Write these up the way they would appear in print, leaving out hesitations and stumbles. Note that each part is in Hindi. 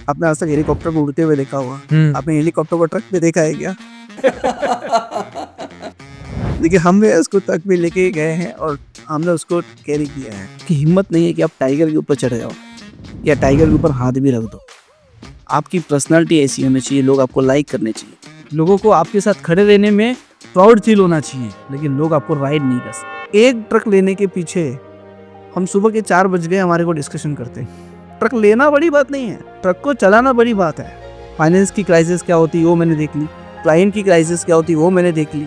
आपने आज तक हेलीकॉप्टर को उड़ते हुए देखा होगा, आपने हेलीकॉप्टर को ट्रक पे देखा है क्या? देखिए हमने उसको ट्रक में लेके गए हैं और हमने उसको कैरी किया है कि हिम्मत नहीं है कि आप टाइगर के ऊपर चढ़ जाओ या टाइगर के ऊपर हाथ भी रख दो। आपकी पर्सनालिटी ऐसी होनी चाहिए, लोग आपको लाइक करने चाहिए, लोगों को आपके साथ खड़े रहने में प्राउड फील होना चाहिए, लेकिन लोग आपको राइड नहीं कर सकते। एक ट्रक लेने के पीछे हम सुबह के 4 बज गए हमारे को डिस्कशन करते हैं। ट्रक लेना बड़ी बात नहीं है, ट्रक को चलाना बड़ी बात है। फाइनेंस की क्राइसिस क्या होती है वो मैंने देख ली, क्लाइंट की क्राइसिस क्या होती है वो मैंने देख ली।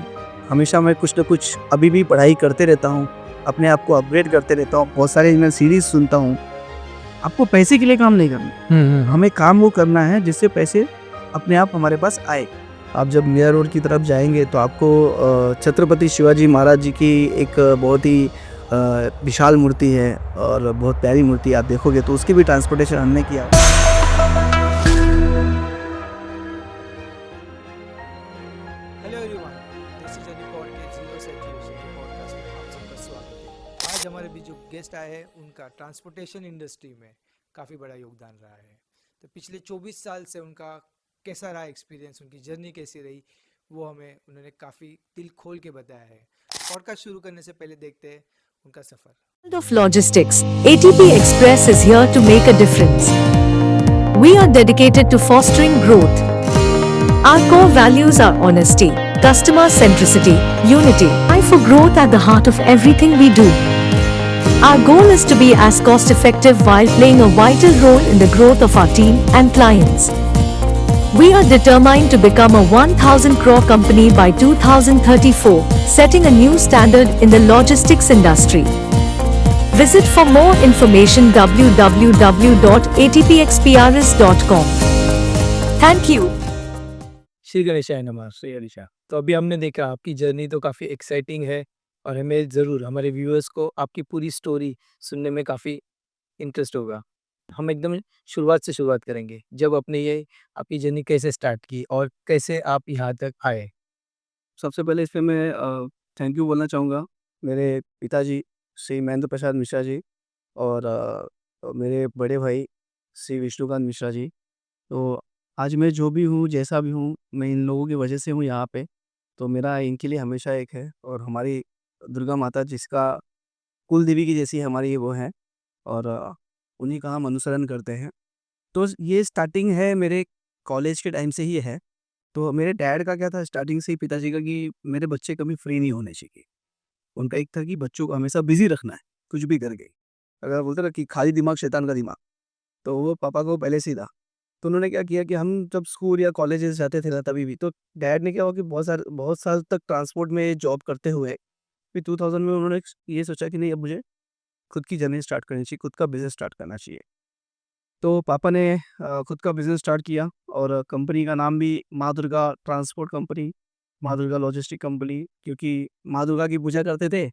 हमेशा मैं कुछ ना कुछ अभी भी पढ़ाई करते रहता हूँ, अपने आप को अपग्रेड करते रहता हूँ, बहुत सारे मैं सीरीज सुनता हूँ। आपको पैसे के लिए काम नहीं करना, हमें काम वो करना है जिससे पैसे अपने आप हमारे पास आए। आप जब मिया रोड की तरफ जाएंगे तो आपको छत्रपति शिवाजी महाराज जी की एक बहुत ही विशाल मूर्ति है और बहुत प्यारी मूर्ति आप देखोगे, तो उसकी भी ट्रांसपोर्टेशन हमने किया। Hello everyone, this is Ali podcast zero saturation के पॉडकास्ट में आप सबका स्वागत है। आज हमारे बीच जो गेस्ट आए हैं उनका ट्रांसपोर्टेशन इंडस्ट्री में काफ़ी बड़ा योगदान रहा है। तो पिछले 24 साल से उनका कैसा रहा एक्सपीरियंस, उनकी जर्नी कैसी रही, वो हमें उन्होंने काफ़ी दिल खोल के बताया है। पॉडकास्ट शुरू करने से पहले देखते हैं उनका सफ़र। World of logistics, ATP Express is here to make a difference. We are dedicated to fostering growth. Our core values are honesty, customer centricity, unity. I for growth at the heart of everything we do. Our goal is to be as cost effective while playing a vital role in the growth of our team and clients. We are determined to become a 1000 crore company by 2034, setting a new standard in the logistics industry. Visit for more information www.atpxprs.com. Thank you. Shri गणेशाय नमः। श्री हरिशा। तो अभी हमने देखा आपकी जर्नी तो काफ़ी एक्साइटिंग है और हमें ज़रूर हमारे व्यूअर्स को आपकी पूरी स्टोरी सुनने में काफ़ी इंटरेस्ट होगा। हम एकदम शुरुआत से शुरुआत करेंगे, जब आपने ये आपकी जर्नी कैसे स्टार्ट की और कैसे आप यहाँ तक आए? सबसे पहले इस पे मैं थैंक यू बोलना चाहूँगा मेरे पिताजी श्री महेंद्र प्रसाद मिश्रा जी और मेरे बड़े भाई श्री विष्णुकांत मिश्रा जी। तो आज मैं जो भी हूँ, जैसा भी हूँ, मैं इन लोगों की वजह से हूँ यहाँ पे। तो मेरा इनके लिए हमेशा एक है और हमारी दुर्गा माता जिसका कुल देवी की जैसी हमारी वो है और उन्हीं का हम अनुसरण करते हैं। तो ये स्टार्टिंग है मेरे कॉलेज के टाइम से ही है। तो मेरे डैड का क्या था स्टार्टिंग से ही पिताजी का कि मेरे बच्चे कभी फ्री नहीं होने चाहिए। उनका एक था कि बच्चों को हमेशा बिज़ी रखना है, कुछ भी करके। अगर बोलते ना कि खाली दिमाग शैतान का दिमाग, तो वो पापा को पहले से ही था। तो उन्होंने क्या किया कि हम जब स्कूल या कॉलेजेस जाते थे ना तभी भी, तो डैड ने क्या हुआ कि बहुत साल तक ट्रांसपोर्ट में जॉब करते हुए, फिर 2000 में उन्होंने ये सोचा कि नहीं अब मुझे खुद की जर्नी स्टार्ट करनी चाहिए, खुद का बिज़नेस स्टार्ट करना चाहिए। तो पापा ने खुद का बिज़नेस स्टार्ट किया और कंपनी का नाम भी माँ दुर्गा ट्रांसपोर्ट कंपनी, माँ दुर्गा लॉजिस्टिक कंपनी, क्योंकि माँ दुर्गा की पूजा करते थे,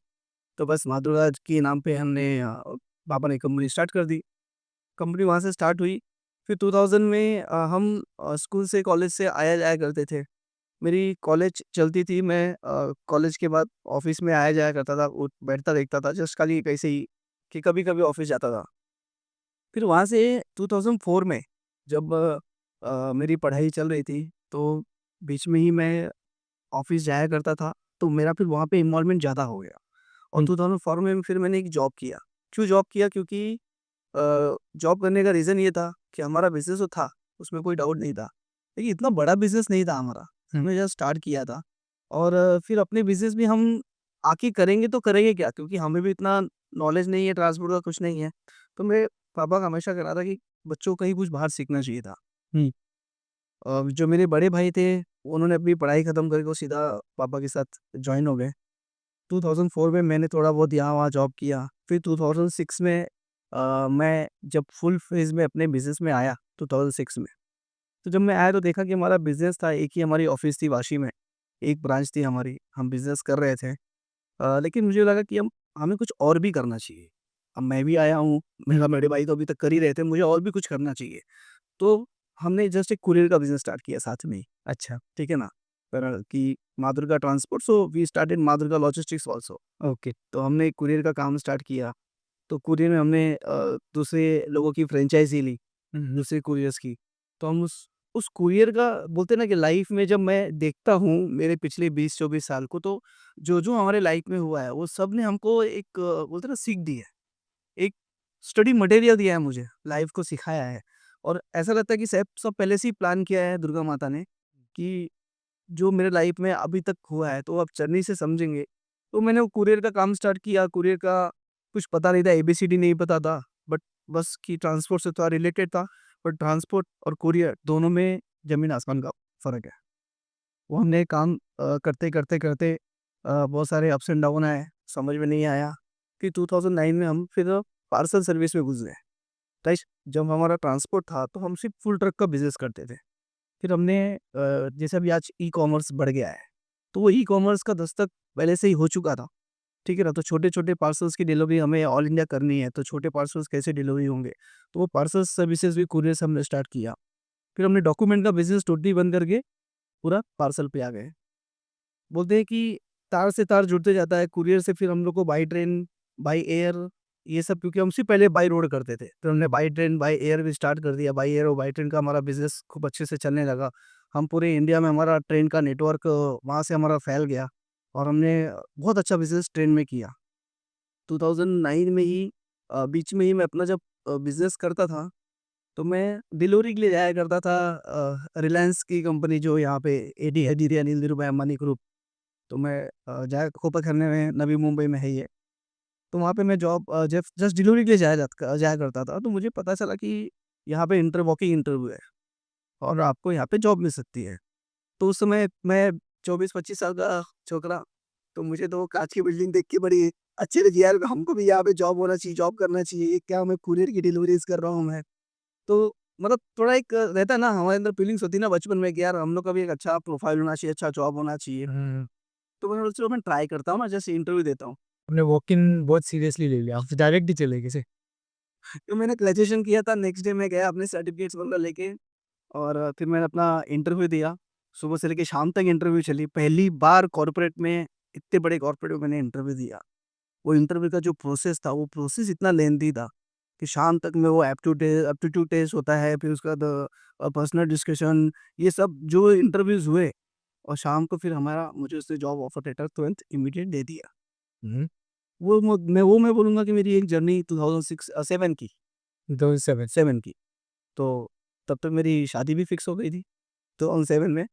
तो बस माँ दुर्गा के नाम पे हमने पापा ने कंपनी स्टार्ट कर दी। कंपनी वहाँ से स्टार्ट हुई। फिर 2000 में हम स्कूल से कॉलेज से आया-जाया करते थे। मेरी कॉलेज चलती थी, मैं कॉलेज के बाद ऑफ़िस में आया-जाया करता था, उठ बैठता देखता था जस्ट खाली ऐसे ही कि कभी-कभी ऑफ़िस जाता था। फिर वहाँ से 2004 में जब मेरी पढ़ाई चल रही थी, तो बीच में ही मैं ऑफ़िस जाया करता था, तो मेरा फिर वहाँ पे इन्वॉल्वमेंट ज़्यादा हो गया और 2004 में फिर मैंने एक जॉब किया। क्यों जॉब किया? क्योंकि जॉब करने का रीज़न ये था कि हमारा बिज़नेस तो था, उसमें कोई डाउट नहीं था। लेकिन इतना बड़ा बिज़नेस नहीं था हमारा, हमने जस्ट स्टार्ट किया था और फिर अपने बिज़नेस में हम आके करेंगे तो करेंगे क्या? क्योंकि हमें भी इतना नॉलेज नहीं है, ट्रांसपोर्ट का कुछ नहीं है। तो मेरे पापा का हमेशा कहना था कि बच्चों को कहीं कुछ बाहर सीखना चाहिए था। जो मेरे बड़े भाई थे, उन्होंने अपनी पढ़ाई ख़त्म करके वो सीधा पापा के साथ जॉइन हो गए। 2004 में मैंने थोड़ा बहुत यहाँ-वहाँ जॉब किया। फिर 2006 में मैं जब फुल फ़ेज़ में अपने बिज़नेस में आया 2006 में, तो जब मैं आया तो देखा कि हमारा बिज़नेस था, एक ही हमारी ऑफ़िस थी वाशी में, एक ब्रांच थी हमारी, हम बिज़नेस कर रहे थे। लेकिन मुझे लगा कि हम हमें कुछ और भी करना चाहिए। अब मैं भी आया हूँ, मेरा बड़े भाई तो अभी तक कर ही रहे थे, मुझे और भी कुछ करना चाहिए। तो हमने जस्ट एक कुरियर का बिज़नेस स्टार्ट किया साथ में ही, अच्छा। ठीक है ना? कि Maa Durga transport, so we started Maa Durga logistics also. Okay. तो हमने कुरियर का काम स्टार्ट किया। तो कुरियर में हमने दूसरे लोगों की फ्रेंचाइज़ी ली, दूसरे कुरियर्स की। तो हम उस कुरियर का बोलते हैं ना कि लाइफ में जब मैं देखता हूँ मेरे पिछले 20-24 साल को, तो जो हमारे लाइफ में हुआ है वो सब ने हमको एक बोलते हैं ना सीख दी है। एक स्टडी मटेरियल दिया है मुझे, लाइफ को सिखाया है। और ऐसा लगता है कि सब सब पहले से ही प्लान किया है दुर्गा माता ने कि जो मेरे लाइफ में अभी तक हुआ है, तो आप जर्नी से समझेंगे। तो मैंने वो कुरियर का काम स्टार्ट किया, कुरियर का कुछ पता नहीं था, एबीसीडी नहीं पता था, बट बस कि ट्रांसपोर्ट से थोड़ा रिलेटेड था। बट ट्रांसपोर्ट और कुरियर दोनों में ज़मीन आसमान का फ़र्क है। वो हमने काम करते-करते बहुत सारे अप्स एंड डाउन आए, समझ में नहीं आया। फिर 2009 में हम फिर पार्सल सर्विस में घुस गए, राइट? जब हमारा ट्रांसपोर्ट था, तो हम सिर्फ़ फुल ट्रक का बिज़नेस करते थे। फिर हमने जैसे अभी आज ई-कॉमर्स बढ़ गया है, तो वो ई-कॉमर्स का दस्तक पहले से ही हो चुका था, ठीक है ना? तो छोटे-छोटे पार्सल्स की डिलीवरी हमें ऑल इंडिया करनी है, तो छोटे पार्सल्स कैसे डिलीवरी होंगे? तो वो पार्सल सर्विसेज़ भी कुरियर से हमने स्टार्ट किया। फिर हमने डॉक्यूमेंट का बिज़नेस टोटली बंद करके पूरा पार्सल पे आ गए। बोलते हैं कि तार से तार जुड़ते जाता है, कुरियर से फिर हम लोग को बाय ट्रेन, बाय एयर, ये सब क्योंकि हम उससे पहले बाय रोड करते थे। फिर हमने बाय ट्रेन, बाय एयर भी स्टार्ट कर दिया। बाय एयर और बाय ट्रेन का हमारा बिज़नेस खूब अच्छे से चलने लगा। हम पूरे इंडिया में हमारा ट्रेन का नेटवर्क वहाँ से हमारा फैल गया और हमने बहुत अच्छा बिज़नेस ट्रेन में किया। 2009 में ही बीच में ही मैं अपना जब बिज़नेस करता था, तो मैं डिलीवरी के लिए जाया करता था रिलायंस की कंपनी जो यहाँ पे एडी हेडिरी अनिल धीरूभाई अंबानी ग्रुप। तो मैं जाया कोपरखन्ने में नवी मुंबई में है ये। तो वहाँ पे मैं जॉब जस्ट डिलीवरी के लिए जाया करता था। तो मुझे पता चला कि यहाँ पे वॉकिंग इंटरव्यू है और आपको यहाँ पे जॉब मिल सकती है। तो उस समय मैं 24-25 साल का छोकरा, तो मुझे तो वो काँच की बिल्डिंग देख के बड़ी अच्छी लगी यार, हमको भी यहाँ पे जॉब होना चाहिए, जॉब करना चाहिए। ये क्या मैं कुरियर की डिलीवरीज़ कर रहा हूँ मैं। तो मतलब थोड़ा एक रहता है ना हमारे अंदर फीलिंग्स होती है ना बचपन में कि यार हम लोग का भी एक अच्छा प्रोफाइल होना चाहिए, अच्छा जॉब होना चाहिए। तो मैंने सोचा चलो मैं ट्राई करता हूँ ना, जैसे इंटरव्यू देता हूँ। आपने वॉक इन बहुत सीरियसली ले लिया, आप डायरेक्ट ही चले गए कैसे? तो मैंने ग्रेजुएशन किया था, नेक्स्ट डे मैं गया अपने सर्टिफिकेट्स वगैरह लेके और फिर मैंने अपना इंटरव्यू दिया। सुबह से लेके शाम तक इंटरव्यू चली। पहली बार कॉर्पोरेट में, इतने बड़े कॉर्पोरेट में मैंने इंटरव्यू दिया। वो इंटरव्यू का जो प्रोसेस था, वो प्रोसेस इतना लेंथी था कि शाम तक में वो एप्टीट्यूड टेस्ट होता है, फिर उसके बाद पर्सनल डिस्कशन, ये सब जो इंटरव्यूज़ हुए और शाम को फिर मुझे उससे जॉब ऑफर लेटर तुरंत इमीडिएट दे दिया। हुँ, वो मैं बोलूँगा कि मेरी एक जर्नी 7 की 2007 7 की। तो तब तक मेरी शादी भी फिक्स हो गई थी 2007 में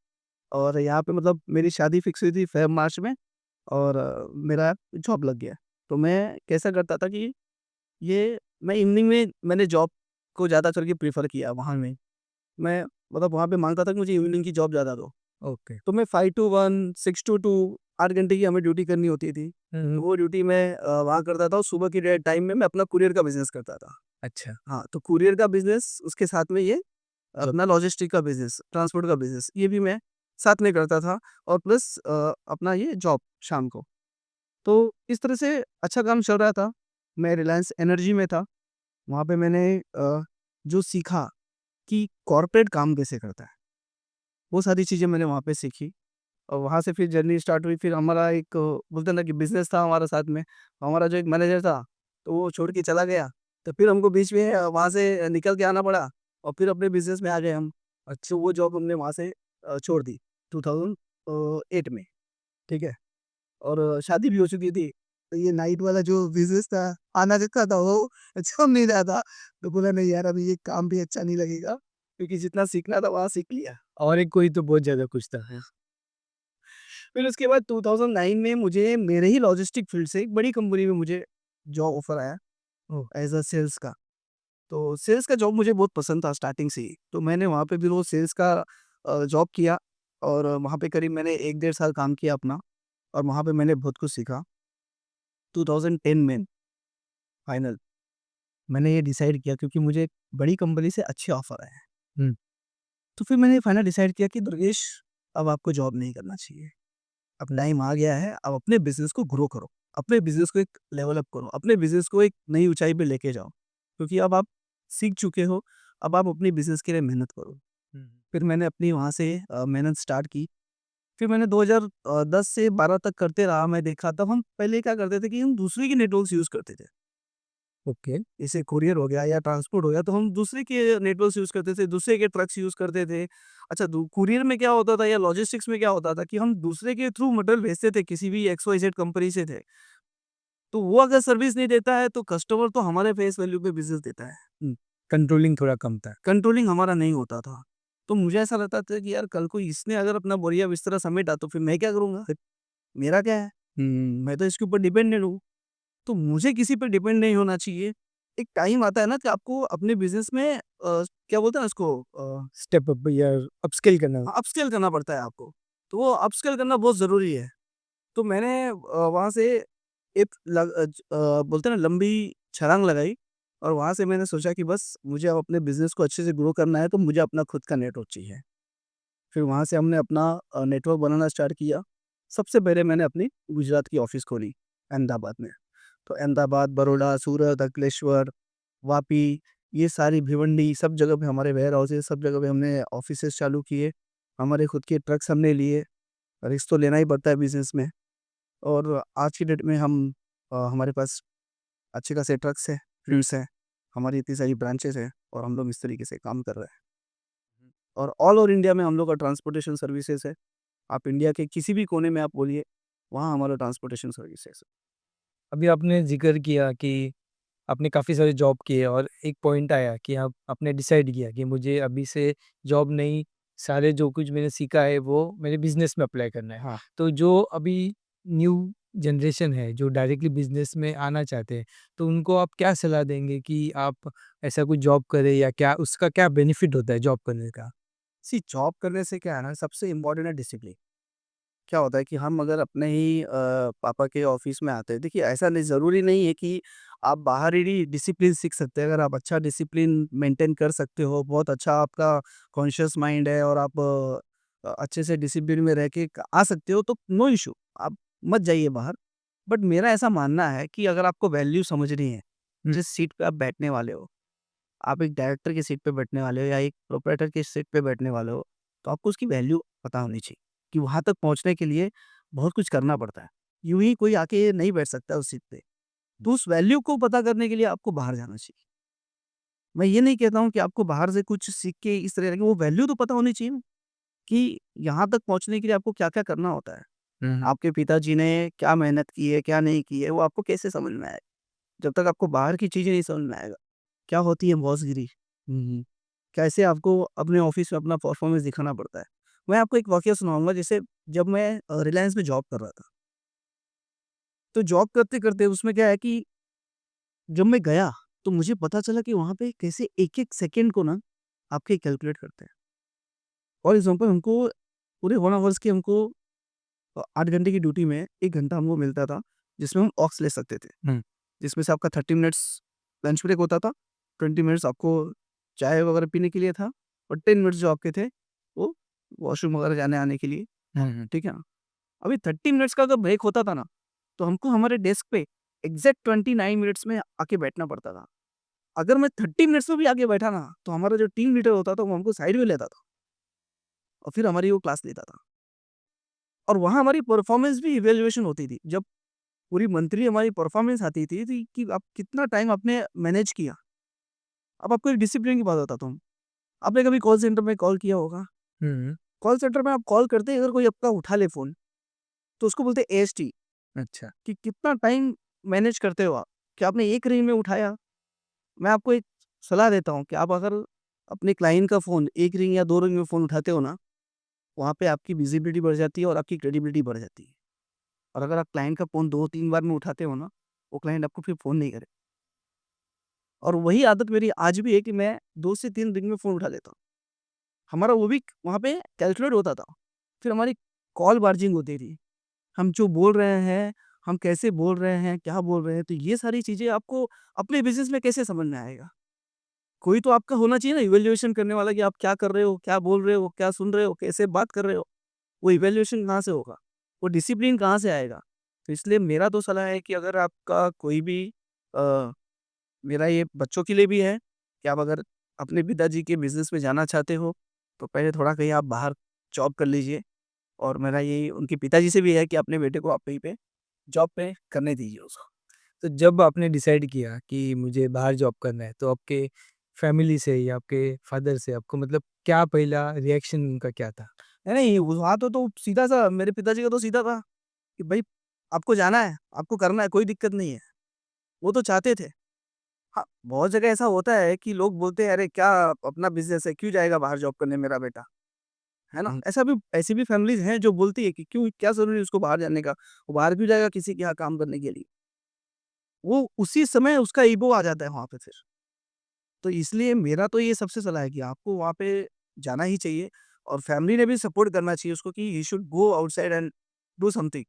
और यहाँ पे मतलब मेरी शादी फिक्स हुई थी फ़ेब-मार्च में और मेरा जॉब लग गया। तो मैं कैसा करता था कि ये मैं इवनिंग में मैंने जॉब को ज़्यादा करके प्रेफ़र किया वहाँ में। मैं मतलब वहाँ पे माँगता था कि मुझे इवनिंग की जॉब ज़्यादा दो। ओके। तो मैं 5 टू 1, 6 टू 2 8 घंटे की हमें ड्यूटी करनी होती थी। हुँ, तो हुँ। वो ड्यूटी मैं वहाँ करता था और सुबह के टाइम में मैं अपना कुरियर का बिज़नेस करता था। अच्छा, हाँ, तो कुरियर का बिज़नेस उसके साथ में ये अपना लॉजिस्टिक का बिज़नेस, ट्रांसपोर्ट का बिज़नेस, ये भी मैं साथ में करता था और प्लस अपना ये जॉब शाम को। तो इस तरह से अच्छा काम चल रहा था। मैं रिलायंस एनर्जी में था। वहाँ पे मैंने जो सीखा कि कॉर्पोरेट काम कैसे करता है, वो सारी चीज़ें मैंने वहाँ पे सीखी और वहाँ से फिर जर्नी स्टार्ट हुई। फिर हमारा एक बोलते हैं ना कि बिज़नेस था हमारा साथ में। हमारा जो एक मैनेजर था, तो वो छोड़ के चला गया। तो फिर हमको बीच में वहाँ से निकल के आना पड़ा और फिर अपने बिज़नेस में आ गए हम। अच्छा, वो जॉब हमने वहाँ से छोड़ दी 2008 में, ठीक है? और शादी भी हो चुकी थी। तो ये नाइट वाला जो बिज़नेस था, आना-जाता था वो जम नहीं रहा था। तो बोला नहीं यार अभी ये काम भी अच्छा नहीं लगेगा, क्योंकि जितना सीखना था वहाँ सीख लिया। और एक कोई तो बहुत ज़्यादा कुछ था। हाँ। फिर उसके बाद 2009 में मुझे मेरे ही लॉजिस्टिक फील्ड से एक बड़ी कंपनी में मुझे जॉब ऑफर आया ओह! एज़ अ सेल्स का। तो सेल्स का जॉब मुझे बहुत पसंद था स्टार्टिंग से ही। तो मैंने वहाँ पे भी वो सेल्स का जॉब किया और वहाँ पे करीब मैंने 1 डेढ़ साल काम किया अपना और वहाँ पे मैंने बहुत कुछ सीखा। 2010 में फाइनल मैंने ये डिसाइड किया क्योंकि मुझे एक बड़ी कंपनी से अच्छे ऑफर आए हैं। हुँ, तो फिर मैंने फाइनल डिसाइड किया कि दुर्गेश, अब आपको जॉब नहीं करना चाहिए। अब टाइम आ गया है, अब अपने बिज़नेस को ग्रो करो। अपने बिज़नेस को एक लेवल अप करो। अपने बिज़नेस को एक नई ऊँचाई पे लेके जाओ। क्योंकि अब आप सीख चुके हो, अब आप अपनी बिज़नेस के लिए मेहनत करो। हुँ, फिर मैंने अपनी वहाँ से मेहनत स्टार्ट की। फिर मैंने 2010 से 12 तक करते रहा, मैं देखा तब हम पहले क्या करते थे कि हम दूसरे के नेटवर्क्स यूज़ करते थे। ओके। जैसे कुरियर हो गया या ट्रांसपोर्ट हो गया, तो हम दूसरे के नेटवर्क्स यूज़ करते थे, दूसरे के ट्रक्स यूज़ करते थे। अच्छा, दू कुरियर में क्या होता था या लॉजिस्टिक्स में क्या होता था कि हम दूसरे के थ्रू मटेरियल भेजते थे, किसी भी एक्स वाई ज़ेड कंपनी से थे। तो वो अगर सर्विस नहीं देता है, तो कस्टमर तो हमारे फेस वैल्यू पे बिज़नेस देता है। कंट्रोलिंग थोड़ा कम था। कंट्रोलिंग हमारा नहीं होता था। तो मुझे ऐसा लगता था कि यार कल को इसने अगर अपना बोरिया बिस्तर समेटा, तो फिर मैं क्या करूँगा? मेरा क्या है? मैं तो इसके ऊपर डिपेंडेंट हूँ। तो मुझे किसी पे डिपेंड नहीं होना चाहिए। एक टाइम आता है ना कि आपको अपने बिज़नेस में क्या बोलते हैं ना उसको स्टेप अप या अपस्किल करना। अपस्केल करना पड़ता है आपको। तो वो अपस्केल करना बहुत ज़रूरी है। तो मैंने वहाँ से एक बोलते हैं ना लंबी छलांग लगाई और वहाँ से मैंने सोचा कि बस मुझे अब अपने बिज़नेस को अच्छे से ग्रो करना है, तो मुझे अपना खुद का नेटवर्क चाहिए। फिर वहाँ से हमने अपना नेटवर्क बनाना स्टार्ट किया। सबसे पहले मैंने अपनी गुजरात की ऑफ़िस खोली अहमदाबाद में। तो अहमदाबाद, बड़ौदा, सूरत, अंकलेश्वर, वापी, ये सारी भिवंडी सब जगह पे हमारे वेयर हाउसेज़, सब जगह पे हमने ऑफ़िसेज़ चालू किए। हमारे खुद के ट्रक्स हमने लिए, रिस्क तो लेना ही पड़ता है बिज़नेस में। और आज की डेट में हमारे पास अच्छे खासे ट्रक्स हैं, फ्लीट्स हैं, हमारी इतनी सारी ब्रांचेज़ हैं और हम लोग इस तरीके से काम कर रहे हैं। और ऑल ओवर इंडिया में हम लोग का ट्रांसपोर्टेशन सर्विसेज़ है। आप इंडिया के किसी भी कोने में आप बोलिए, वहाँ हमारा ट्रांसपोर्टेशन सर्विसेज़ है। अभी आपने ज़िक्र किया कि आपने काफ़ी सारे जॉब किए और एक पॉइंट आया कि आप आपने डिसाइड किया कि मुझे अभी से जॉब नहीं, सारे जो कुछ मैंने सीखा है वो मेरे बिज़नेस में अप्लाई करना है। हाँ। तो जो अभी न्यू जनरेशन है, जो डायरेक्टली बिज़नेस में आना चाहते हैं, तो उनको आप क्या सलाह देंगे कि आप ऐसा कुछ जॉब करें या क्या उसका क्या बेनिफिट होता है जॉब करने का? सी जॉब करने से क्या है ना, सबसे इम्पोर्टेंट है डिसिप्लिन। क्या होता है कि हम अगर अपने ही पापा के ऑफिस में आते हैं, देखिए ऐसा नहीं, ज़रूरी नहीं है कि आप बाहर ही डिसिप्लिन सीख सकते हैं। अगर आप अच्छा डिसिप्लिन मेंटेन कर सकते हो, बहुत अच्छा आपका कॉन्शियस माइंड है और आप अच्छे से डिसिप्लिन में रह के आ सकते हो, तो नो इशू, आप मत जाइए बाहर। बट मेरा ऐसा मानना है कि अगर आपको वैल्यू समझनी है, हुँ, जिस सीट पे आप बैठने वाले हो, आप एक डायरेक्टर की सीट पे बैठने वाले हो या एक प्रोप्राइटर की सीट पे बैठने वाले हो, तो आपको उसकी वैल्यू पता होनी चाहिए कि वहाँ तक पहुँचने के लिए बहुत कुछ करना पड़ता है। यूँ ही कोई आके नहीं बैठ सकता उस सीट पे। तो उस वैल्यू को पता करने के लिए आपको बाहर जाना चाहिए। मैं ये नहीं कहता हूँ कि आपको बाहर से कुछ सीख के इस तरह की वो वैल्यू तो पता होनी चाहिए ना, कि यहाँ तक पहुँचने के लिए आपको क्या-क्या करना होता है। हुँ, हुँ। आपके पिताजी ने क्या मेहनत की है, क्या नहीं की है, वो आपको कैसे समझ में आएगा? जब तक आपको बाहर की चीज़ें नहीं समझ में आएगा। क्या होती है बॉसगिरी? हुँ, हुँ। कैसे आपको अपने ऑफ़िस में अपना परफ़ॉर्मेंस दिखाना पड़ता है। मैं आपको एक वाक़या सुनाऊँगा, जैसे जब मैं रिलायंस में जॉब कर रहा था। तो जॉब करते-करते उसमें क्या है कि जब मैं गया, तो मुझे पता चला कि वहाँ पे कैसे एक-एक सेकंड को ना आपके कैलकुलेट करते हैं। फॉर एग्ज़ाम्पल हमको पूरे 1 आवर्स की हमको 8 घंटे की ड्यूटी में 1 घंटा हमको मिलता था, जिसमें हम ऑफ्स ले सकते थे। हुँ, जिसमें से आपका 30 मिनट्स लंच ब्रेक होता था, 20 मिनट्स आपको चाय वगैरह पीने के लिए था और 10 मिनट्स जो आपके थे, वो वॉशरूम वगैरह जाने-आने के लिए हुँ, था, हुँ। ठीक है ना? अभी 30 मिनट्स का अगर ब्रेक होता था ना, तो हमको हमारे डेस्क पे एग्ज़ैक्ट 29 मिनट्स में आके बैठना पड़ता था। अगर मैं 30 मिनट्स में भी आके बैठा ना, तो हमारा जो टीम लीडर होता था, वो हमको साइड में लेता था और फिर हमारी वो क्लास लेता था। और वहाँ हमारी परफ़ॉर्मेंस भी इवैल्यूएशन होती थी। जब पूरी मंथली हमारी परफ़ॉर्मेंस आती थी, कि आप कितना टाइम आपने मैनेज किया। अब आपको एक डिसिप्लिन की बात बताता हूँ। आपने कभी कॉल सेंटर में कॉल किया होगा? हुँ, हुँ। कॉल सेंटर में आप कॉल करते ही अगर कोई आपका उठा ले फ़ोन, तो उसको बोलते हैं एएसटी, अच्छा। कि कितना टाइम मैनेज करते हो आप? कि आपने 1 रिंग में उठाया। मैं आपको एक सलाह देता हूँ कि आप अगर अपने क्लाइंट का फ़ोन 1 रिंग या 2 रिंग में फ़ोन उठाते हो ना, वहाँ पे आपकी विज़िबिलिटी बढ़ जाती है और आपकी क्रेडिबिलिटी बढ़ जाती है। और अगर आप क्लाइंट का फ़ोन 2-3 बार में उठाते हो ना, वो क्लाइंट आपको फिर फ़ोन नहीं करेगा। और वही आदत मेरी आज भी है कि मैं 2 से 3 रिंग में फ़ोन उठा लेता हूँ। हमारा वो भी वहाँ पे कैलकुलेट होता था। फिर हमारी कॉल बार्जिंग होती थी। हम जो बोल रहे हैं, हम कैसे बोल रहे हैं, क्या बोल रहे हैं, तो ये सारी चीज़ें आपको अपने बिज़नेस में कैसे समझ में आएगा? कोई तो आपका होना चाहिए ना इवैल्यूएशन करने वाला, कि आप क्या कर रहे हो, क्या बोल रहे हो, क्या सुन रहे हो, कैसे बात कर रहे हो? वो इवैल्यूएशन कहाँ से होगा? वो डिसिप्लिन कहाँ से आएगा? तो इसलिए मेरा तो सलाह है कि अगर आपका कोई भी अ, मेरा ये बच्चों के लिए भी है कि आप अगर अपने पिताजी के बिज़नेस में जाना चाहते हो, तो पहले थोड़ा कहीं आप बाहर जॉब कर लीजिए। और मेरा यही उनके पिताजी से भी है कि अपने बेटे को आप कहीं पे जॉब पे करने दीजिए उसको। तो जब आपने डिसाइड किया कि मुझे बाहर जॉब करना है, तो आपके फैमिली से या आपके फादर से आपको मतलब क्या पहला रिएक्शन उनका क्या था? नहीं, वहाँ तो सीधा-सा मेरे पिताजी का तो सीधा था कि भई आपको जाना है, आपको करना है, कोई दिक्कत नहीं है। वो तो चाहते थे। हाँ, बहुत जगह ऐसा होता है कि लोग बोलते हैं, "अरे क्या अपना बिज़नेस है, क्यों जाएगा बाहर जॉब करने मेरा बेटा?" है ना? हुँ, ऐसी भी फैमिलीज़ हैं जो बोलती है कि क्यों क्या ज़रूरी है उसको बाहर जाने का? वो बाहर क्यों जाएगा किसी के यहाँ काम करने के लिए? वो उसी समय उसका ईगो आ जाता है वहाँ पे फिर। तो इसलिए मेरा तो ये सबसे सलाह है कि आपको वहाँ पे जाना ही चाहिए और फैमिली ने भी सपोर्ट करना चाहिए उसको कि he should go outside and do something.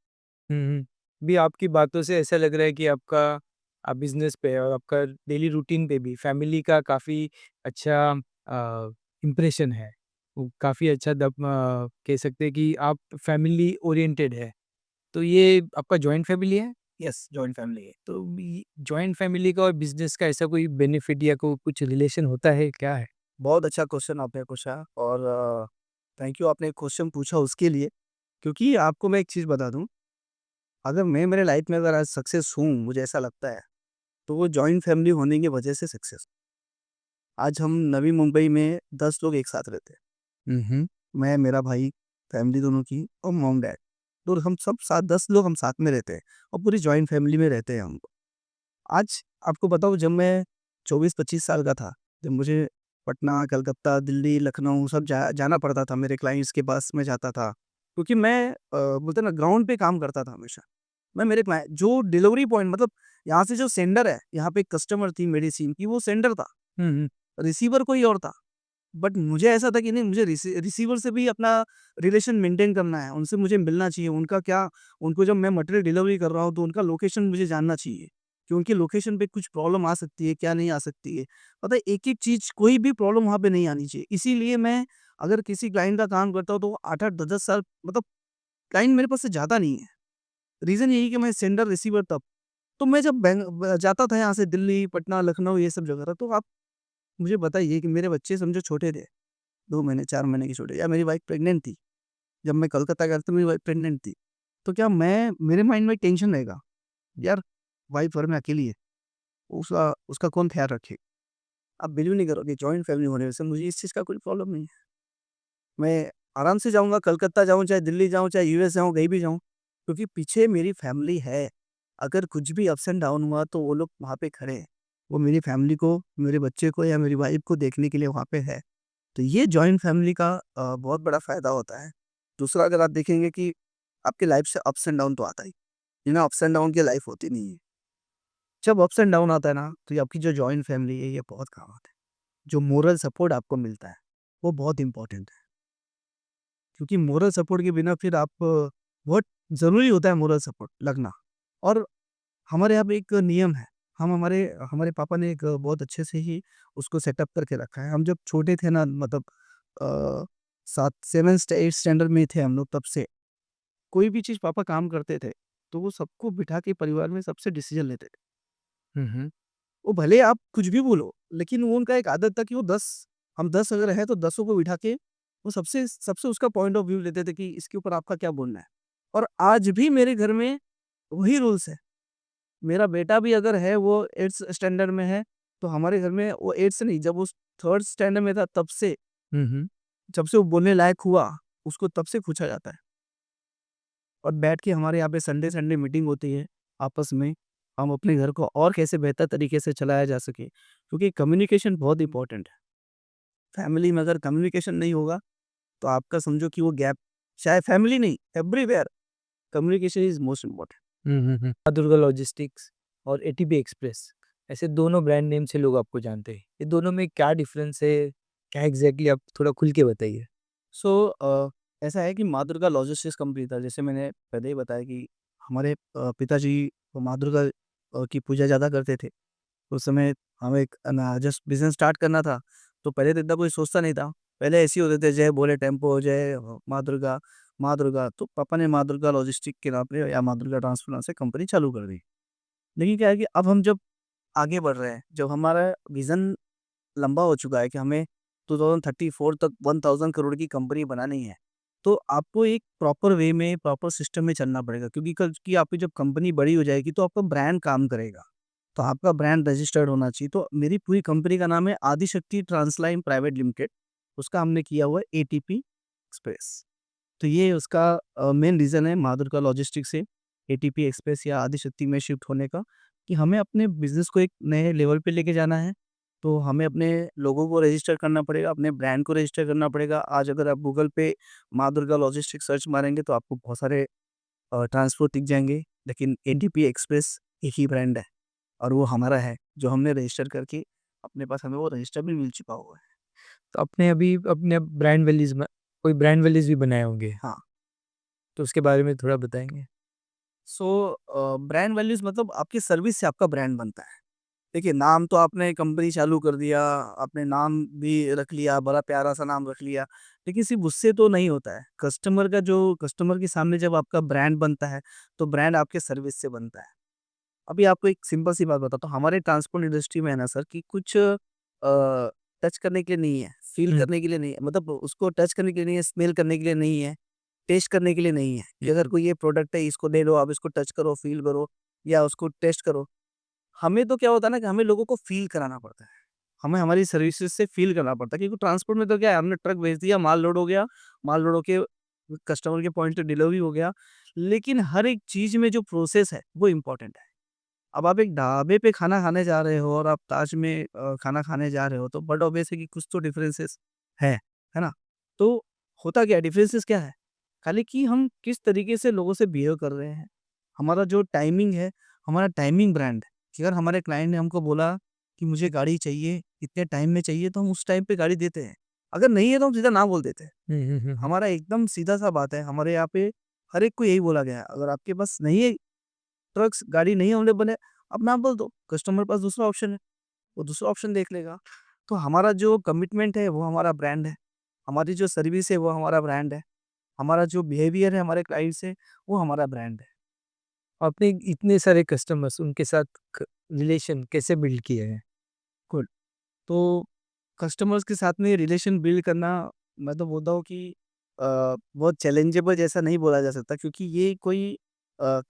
हुँ, हुँ। भी आपकी बातों से ऐसा लग रहा है कि आपका बिज़नेस पे और आपका डेली रूटीन पे भी फैमिली का काफ़ी अच्छा इम्प्रेशन है। वो काफ़ी अच्छा कह सकते हैं कि आप फैमिली ओरिएंटेड है। तो ये आपका जॉइंट फैमिली है? यस, जॉइंट फैमिली है। तो बी जॉइंट फैमिली का और बिज़नेस का ऐसा कोई बेनिफिट या कुछ रिलेशन होता है, क्या है? बहुत अच्छा क्वेश्चन आपने पूछा और थैंक यू आपने क्वेश्चन पूछा उसके लिए क्योंकि आपको मैं एक चीज़ बता दूँ, अगर मैं मेरे लाइफ में अगर आज सक्सेस हूँ, मुझे ऐसा लगता है, तो वो जॉइंट फैमिली होने की वजह से सक्सेस। आज हम नवी मुंबई में 10 लोग एक साथ रहते हैं। हुँ, हुँ। मैं, मेरा भाई, फैमिली दोनों की और मॉम-डैड। तो हम सब साथ 10 लोग हम साथ में रहते हैं और पूरी जॉइंट फैमिली में रहते हैं हम। आज आपको बताऊँ जब मैं 24-25 साल का था, जब मुझे पटना, कलकत्ता, दिल्ली, लखनऊ सब जाना पड़ता था, मेरे क्लाइंट्स के पास में जाता था। क्योंकि मैं बोलते हैं ना ग्राउंड पे काम करता था हमेशा। मैं मेरे क्लाइंट जो डिलीवरी पॉइंट मतलब यहाँ से जो सेंडर है, यहाँ पे एक कस्टमर थी मेडिसिन की, वो सेंडर था, हुँ, हुँ। रिसीवर कोई और था। बट मुझे ऐसा था कि नहीं मुझे रिसीवर से भी अपना रिलेशन मेंटेन करना है, उनसे मुझे मिलना चाहिए, उनका क्या उनको जब मैं मटेरियल डिलीवरी कर रहा हूँ तो उनका लोकेशन मुझे जानना चाहिए, कि उनकी लोकेशन पे कुछ प्रॉब्लम आ सकती है, क्या नहीं आ सकती है। पता है एक-एक चीज़ कोई भी प्रॉब्लम वहाँ पे नहीं आनी चाहिए। इसीलिए मैं अगर किसी क्लाइंट का काम करता हूँ तो 8-8 10-10 साल मतलब क्लाइंट मेरे पास से जाता नहीं है। रीज़न यही है कि मैं सेंडर रिसीवर तब। तो मैं जब जाता था यहाँ से दिल्ली, पटना, लखनऊ ये सब जगह था तो आप मुझे बताइए कि मेरे बच्चे समझो छोटे थे। 2 महीने, 4 महीने की छोटी या मेरी वाइफ़ प्रेग्नेंट थी। जब मैं कोलकाता गया तो मेरी वाइफ़ प्रेग्नेंट थी। तो क्या मैं मेरे माइंड में टेंशन रहेगा, यार वाइफ़ घर में अकेली है, उसका उसका कौन ख़्याल रखेगा? आप बिलीव नहीं करोगे जॉइंट फैमिली होने से मुझे इस चीज़ का कोई प्रॉब्लम नहीं है। मैं आराम से जाऊँगा, कलकत्ता जाऊँ, चाहे दिल्ली जाऊँ, चाहे यूएस जाऊँ, कहीं भी जाऊँ, क्योंकि पीछे मेरी फैमिली है। अगर कुछ भी अप्स एंड डाउन हुआ तो वो लोग वहाँ पे खड़े हैं। वो मेरी फैमिली को, मेरे बच्चे को या मेरी वाइफ़ को देखने के लिए वहाँ पे है। तो ये जॉइंट फैमिली का बहुत बड़ा फ़ायदा होता है। दूसरा अगर आप देखेंगे कि आपकी लाइफ़ से अप्स एंड डाउन तो आता ही, बिना अप्स एंड डाउन के लाइफ़ होती नहीं है। जब अप्स एंड डाउन आता है ना, तो ये आपकी जो जॉइंट फैमिली है, ये बहुत काम आता है। जो मोरल सपोर्ट आपको मिलता है, वो बहुत इम्पोर्टेंट है। क्योंकि मोरल सपोर्ट के बिना फिर आप बहुत ज़रूरी होता है मोरल सपोर्ट लगना। और हमारे यहाँ पे एक नियम है, हम हमारे हमारे पापा ने एक बहुत अच्छे से ही उसको सेटअप करके रखा है। हम जब छोटे थे ना मतलब अ, 7 7th 8th स्टैंडर्ड में थे हम लोग तब से, कोई भी चीज़ पापा काम करते थे, तो वो सबको बिठा के परिवार में सबसे डिसीज़न लेते थे। हुँ, हुँ। वो भले आप कुछ भी बोलो, लेकिन वो उनका एक आदत था कि वो 10 हम 10 अगर हैं तो 10 को बिठा के वो सबसे सबसे उसका पॉइंट ऑफ व्यू लेते थे कि इसके ऊपर आपका क्या बोलना है। और आज भी मेरे घर में वही रूल्स है। मेरा बेटा भी अगर है वो 8th स्टैंडर्ड में है, तो हमारे घर में वो 8th से नहीं जब वो 3rd स्टैंडर्ड में था तब से, हुँ, हुँ। जब से वो बोलने लायक हुआ, उसको तब से पूछा जाता है। और बैठ के हमारे यहाँ पे संडे-संडे मीटिंग होती है आपस में, हम अपने घर को और कैसे बेहतर तरीके से चलाया जा सके, क्योंकि कम्युनिकेशन बहुत इम्पोर्टेंट है। फैमिली में अगर कम्युनिकेशन नहीं होगा, तो आपका समझो कि वो गैप चाहे फैमिली नहीं, everywhere communication is most important. हुँ, हुँ, हुँ। माँ दुर्गा लॉजिस्टिक्स और एटीपी एक्सप्रेस, ऐसे दोनों ब्रांड नेम से लोग आपको जानते हैं। ये दोनों में क्या डिफ़रेंस है? क्या एग्ज़ैक्टली आप थोड़ा खुल के बताइए? सो ऐसा है कि माँ दुर्गा लॉजिस्टिक्स कंपनी था, जैसे मैंने पहले ही बताया कि हमारे पिताजी माँ दुर्गा की पूजा ज़्यादा करते थे। उस समय हमें एक ना जस्ट बिज़नेस स्टार्ट करना था, तो पहले तो इतना कोई सोचता नहीं था। पहले ऐसे ही होते थे, जय बोले टेम्पो, जय माँ दुर्गा, माँ दुर्गा। तो पापा ने माँ दुर्गा लॉजिस्टिक के नाम पे या माँ दुर्गा ट्रांसपोर्ट से कंपनी चालू कर दी। लेकिन क्या है कि अब हम जब आगे बढ़ रहे हैं, जब हमारा विज़न लंबा हो चुका है कि हमें 2034 तक 1000 करोड़ की कंपनी बनानी है। तो आपको एक प्रॉपर वे में, प्रॉपर सिस्टम में चलना पड़ेगा, क्योंकि कल की आपकी जब कंपनी बड़ी हो जाएगी तो आपका ब्रांड काम करेगा। तो आपका ब्रांड रजिस्टर्ड होना चाहिए। तो मेरी पूरी कंपनी का नाम है आदिशक्ति ट्रांसलाइन प्राइवेट लिमिटेड। उसका हमने किया हुआ है एटीपी एक्सप्रेस। तो ये उसका मेन रीज़न है माँ दुर्गा लॉजिस्टिक्स से एटीपी एक्सप्रेस या आदिशक्ति में शिफ्ट होने का, कि हमें अपने बिज़नेस को एक नए लेवल पे लेके जाना है। तो हमें अपने लोगों को रजिस्टर करना पड़ेगा, अपने ब्रांड को रजिस्टर करना पड़ेगा। आज अगर आप गूगल पे माँ दुर्गा लॉजिस्टिक्स सर्च मारेंगे तो आपको बहुत सारे ट्रांसपोर्ट दिख जाएँगे, लेकिन एटीपी एक्सप्रेस एक ही ब्रांड है और वो हमारा है, जो हमने रजिस्टर करके अपने पास हमें वो रजिस्टर भी मिल चुका हुआ है। तो आपने अभी अपने ब्रांड वैल्यूज़ में कोई ब्रांड वैल्यूज़ भी बनाए होंगे, हाँ। तो उसके बारे में थोड़ा बताएँगे? सो ब्रांड वैल्यूज़ मतलब आपकी सर्विस से आपका ब्रांड बनता है। देखिए, नाम तो आपने कंपनी चालू कर दिया, आपने नाम भी रख लिया, बड़ा प्यारा-सा नाम रख लिया, लेकिन सिर्फ़ उससे तो नहीं होता है। कस्टमर के सामने जब आपका ब्रांड बनता है, तो ब्रांड आपके सर्विस से बनता है। अभी आपको एक सिंपल सी बात बताता हूँ, हमारे ट्रांसपोर्ट इंडस्ट्री में है ना सर कि कुछ टच करने के लिए नहीं है, फ़ील हुँ, करने के लिए नहीं है, मतलब उसको टच करने के लिए नहीं है, स्मेल करने के लिए नहीं है, टेस्ट करने के लिए नहीं है, कि अगर कोई ये प्रोडक्ट है, इसको ले लो, आप इसको टच करो, फ़ील करो या उसको टेस्ट करो। हमें तो क्या होता है ना कि हमें लोगों को फ़ील कराना पड़ता है। हमें हमारी सर्विसेज़ से फ़ील करना पड़ता है, क्योंकि ट्रांसपोर्ट में तो क्या है, हमने ट्रक भेज दिया, माल लोड हो गया, माल लोड होके कस्टमर के पॉइंट पे डिलीवरी हो गया। लेकिन हर एक चीज़ में जो प्रोसेस है, वो इम्पोर्टेंट है। अब आप एक ढाबे पे खाना खाने जा रहे हो और आप ताज में खाना खाने जा रहे हो, तो बट ऑब्वियस है कि कुछ तो डिफरेंसेस है ना? तो होता क्या है, डिफरेंसेस क्या है? खाली कि हम किस तरीके से लोगों से बिहेव कर रहे हैं। हमारा जो टाइमिंग है, हमारा टाइमिंग ब्रांड है, कि अगर हमारे क्लाइंट ने हमको बोला कि मुझे गाड़ी चाहिए, इतने टाइम में चाहिए, तो हम उस टाइम पे गाड़ी देते हैं। अगर नहीं है तो हम सीधा ना बोल देते हैं। हुँ, हुँ, हुँ, हुँ। हमारा एकदम सीधा-सा बात है, हमारे यहाँ पे हर एक को यही बोला गया है, अगर आपके पास नहीं है ट्रक्स, गाड़ी नहीं अवेलेबल है, आप ना बोल दो, कस्टमर के पास दूसरा ऑप्शन है, वो दूसरा ऑप्शन देख लेगा। तो हमारा जो कमिटमेंट है, वो हमारा ब्रांड है, हमारी जो सर्विस है, वो हमारा ब्रांड है, हमारा जो बिहेवियर है हमारे क्लाइंट से, वो हमारा ब्रांड है। आपने इतने सारे कस्टमर्स उनके साथ क रिलेशन कैसे बिल्ड किए हैं? गुड। तो कस्टमर्स के साथ में रिलेशन बिल्ड करना, मैं तो बोलता हूँ कि बहुत चैलेंजेबल जैसा नहीं बोला जा सकता, क्योंकि ये कोई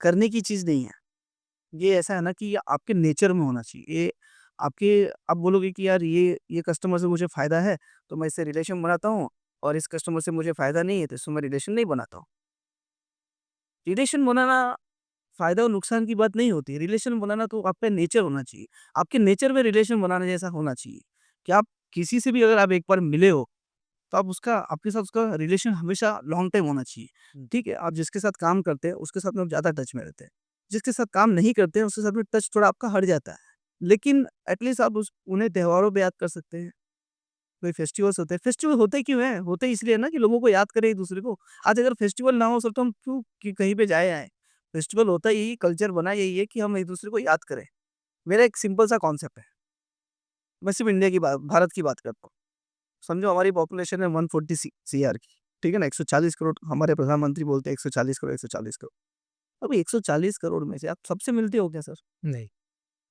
करने की चीज़ नहीं है। ये ऐसा है ना कि ये आपके नेचर में होना चाहिए। ये आपके आप बोलोगे कि यार ये कस्टमर से मुझे फ़ायदा है, तो मैं इससे रिलेशन बनाता हूँ, और इस कस्टमर से मुझे फ़ायदा नहीं है, तो इससे मैं रिलेशन नहीं बनाता हूँ। रिलेशन बनाना फ़ायदा और नुकसान की बात नहीं होती है। रिलेशन बनाना तो आपका नेचर होना चाहिए। आपके नेचर में रिलेशन बनाने जैसा होना चाहिए, कि आप किसी से भी अगर आप एक बार मिले हो, तो आप उसका आपके साथ उसका रिलेशन हमेशा लॉन्ग टाइम होना चाहिए। हुँ। ठीक है? आप जिसके साथ काम करते हैं, उसके साथ में आप ज़्यादा टच में रहते हैं। जिसके साथ काम नहीं करते हैं, उसके साथ में टच थोड़ा आपका हट जाता है। लेकिन एटलीस्ट आप उस उन्हें त्योहारों पे याद कर सकते हैं। कोई फेस्टिवल्स होते हैं, फेस्टिवल होते क्यों हैं? होते इसलिए ना कि लोगों को याद करें एक-दूसरे को। आज अगर फेस्टिवल ना हो सर, तो हम क्यों कि कहीं पे जाए आएँ? फेस्टिवल होता यही, कल्चर बना यही है कि हम एक-दूसरे को याद करें। मेरा एक सिंपल सा कॉन्सेप्ट है। मैं सिर्फ़ इंडिया की बात भारत की बात करता हूँ। समझो हमारी पॉपुलेशन है 140 सीआर की, ठीक है ना? 140 करोड़, हमारे प्रधानमंत्री बोलते हैं 140 करोड़, 140 करोड़। अब 140 करोड़ में से आप सबसे मिलते हो क्या सर? नहीं।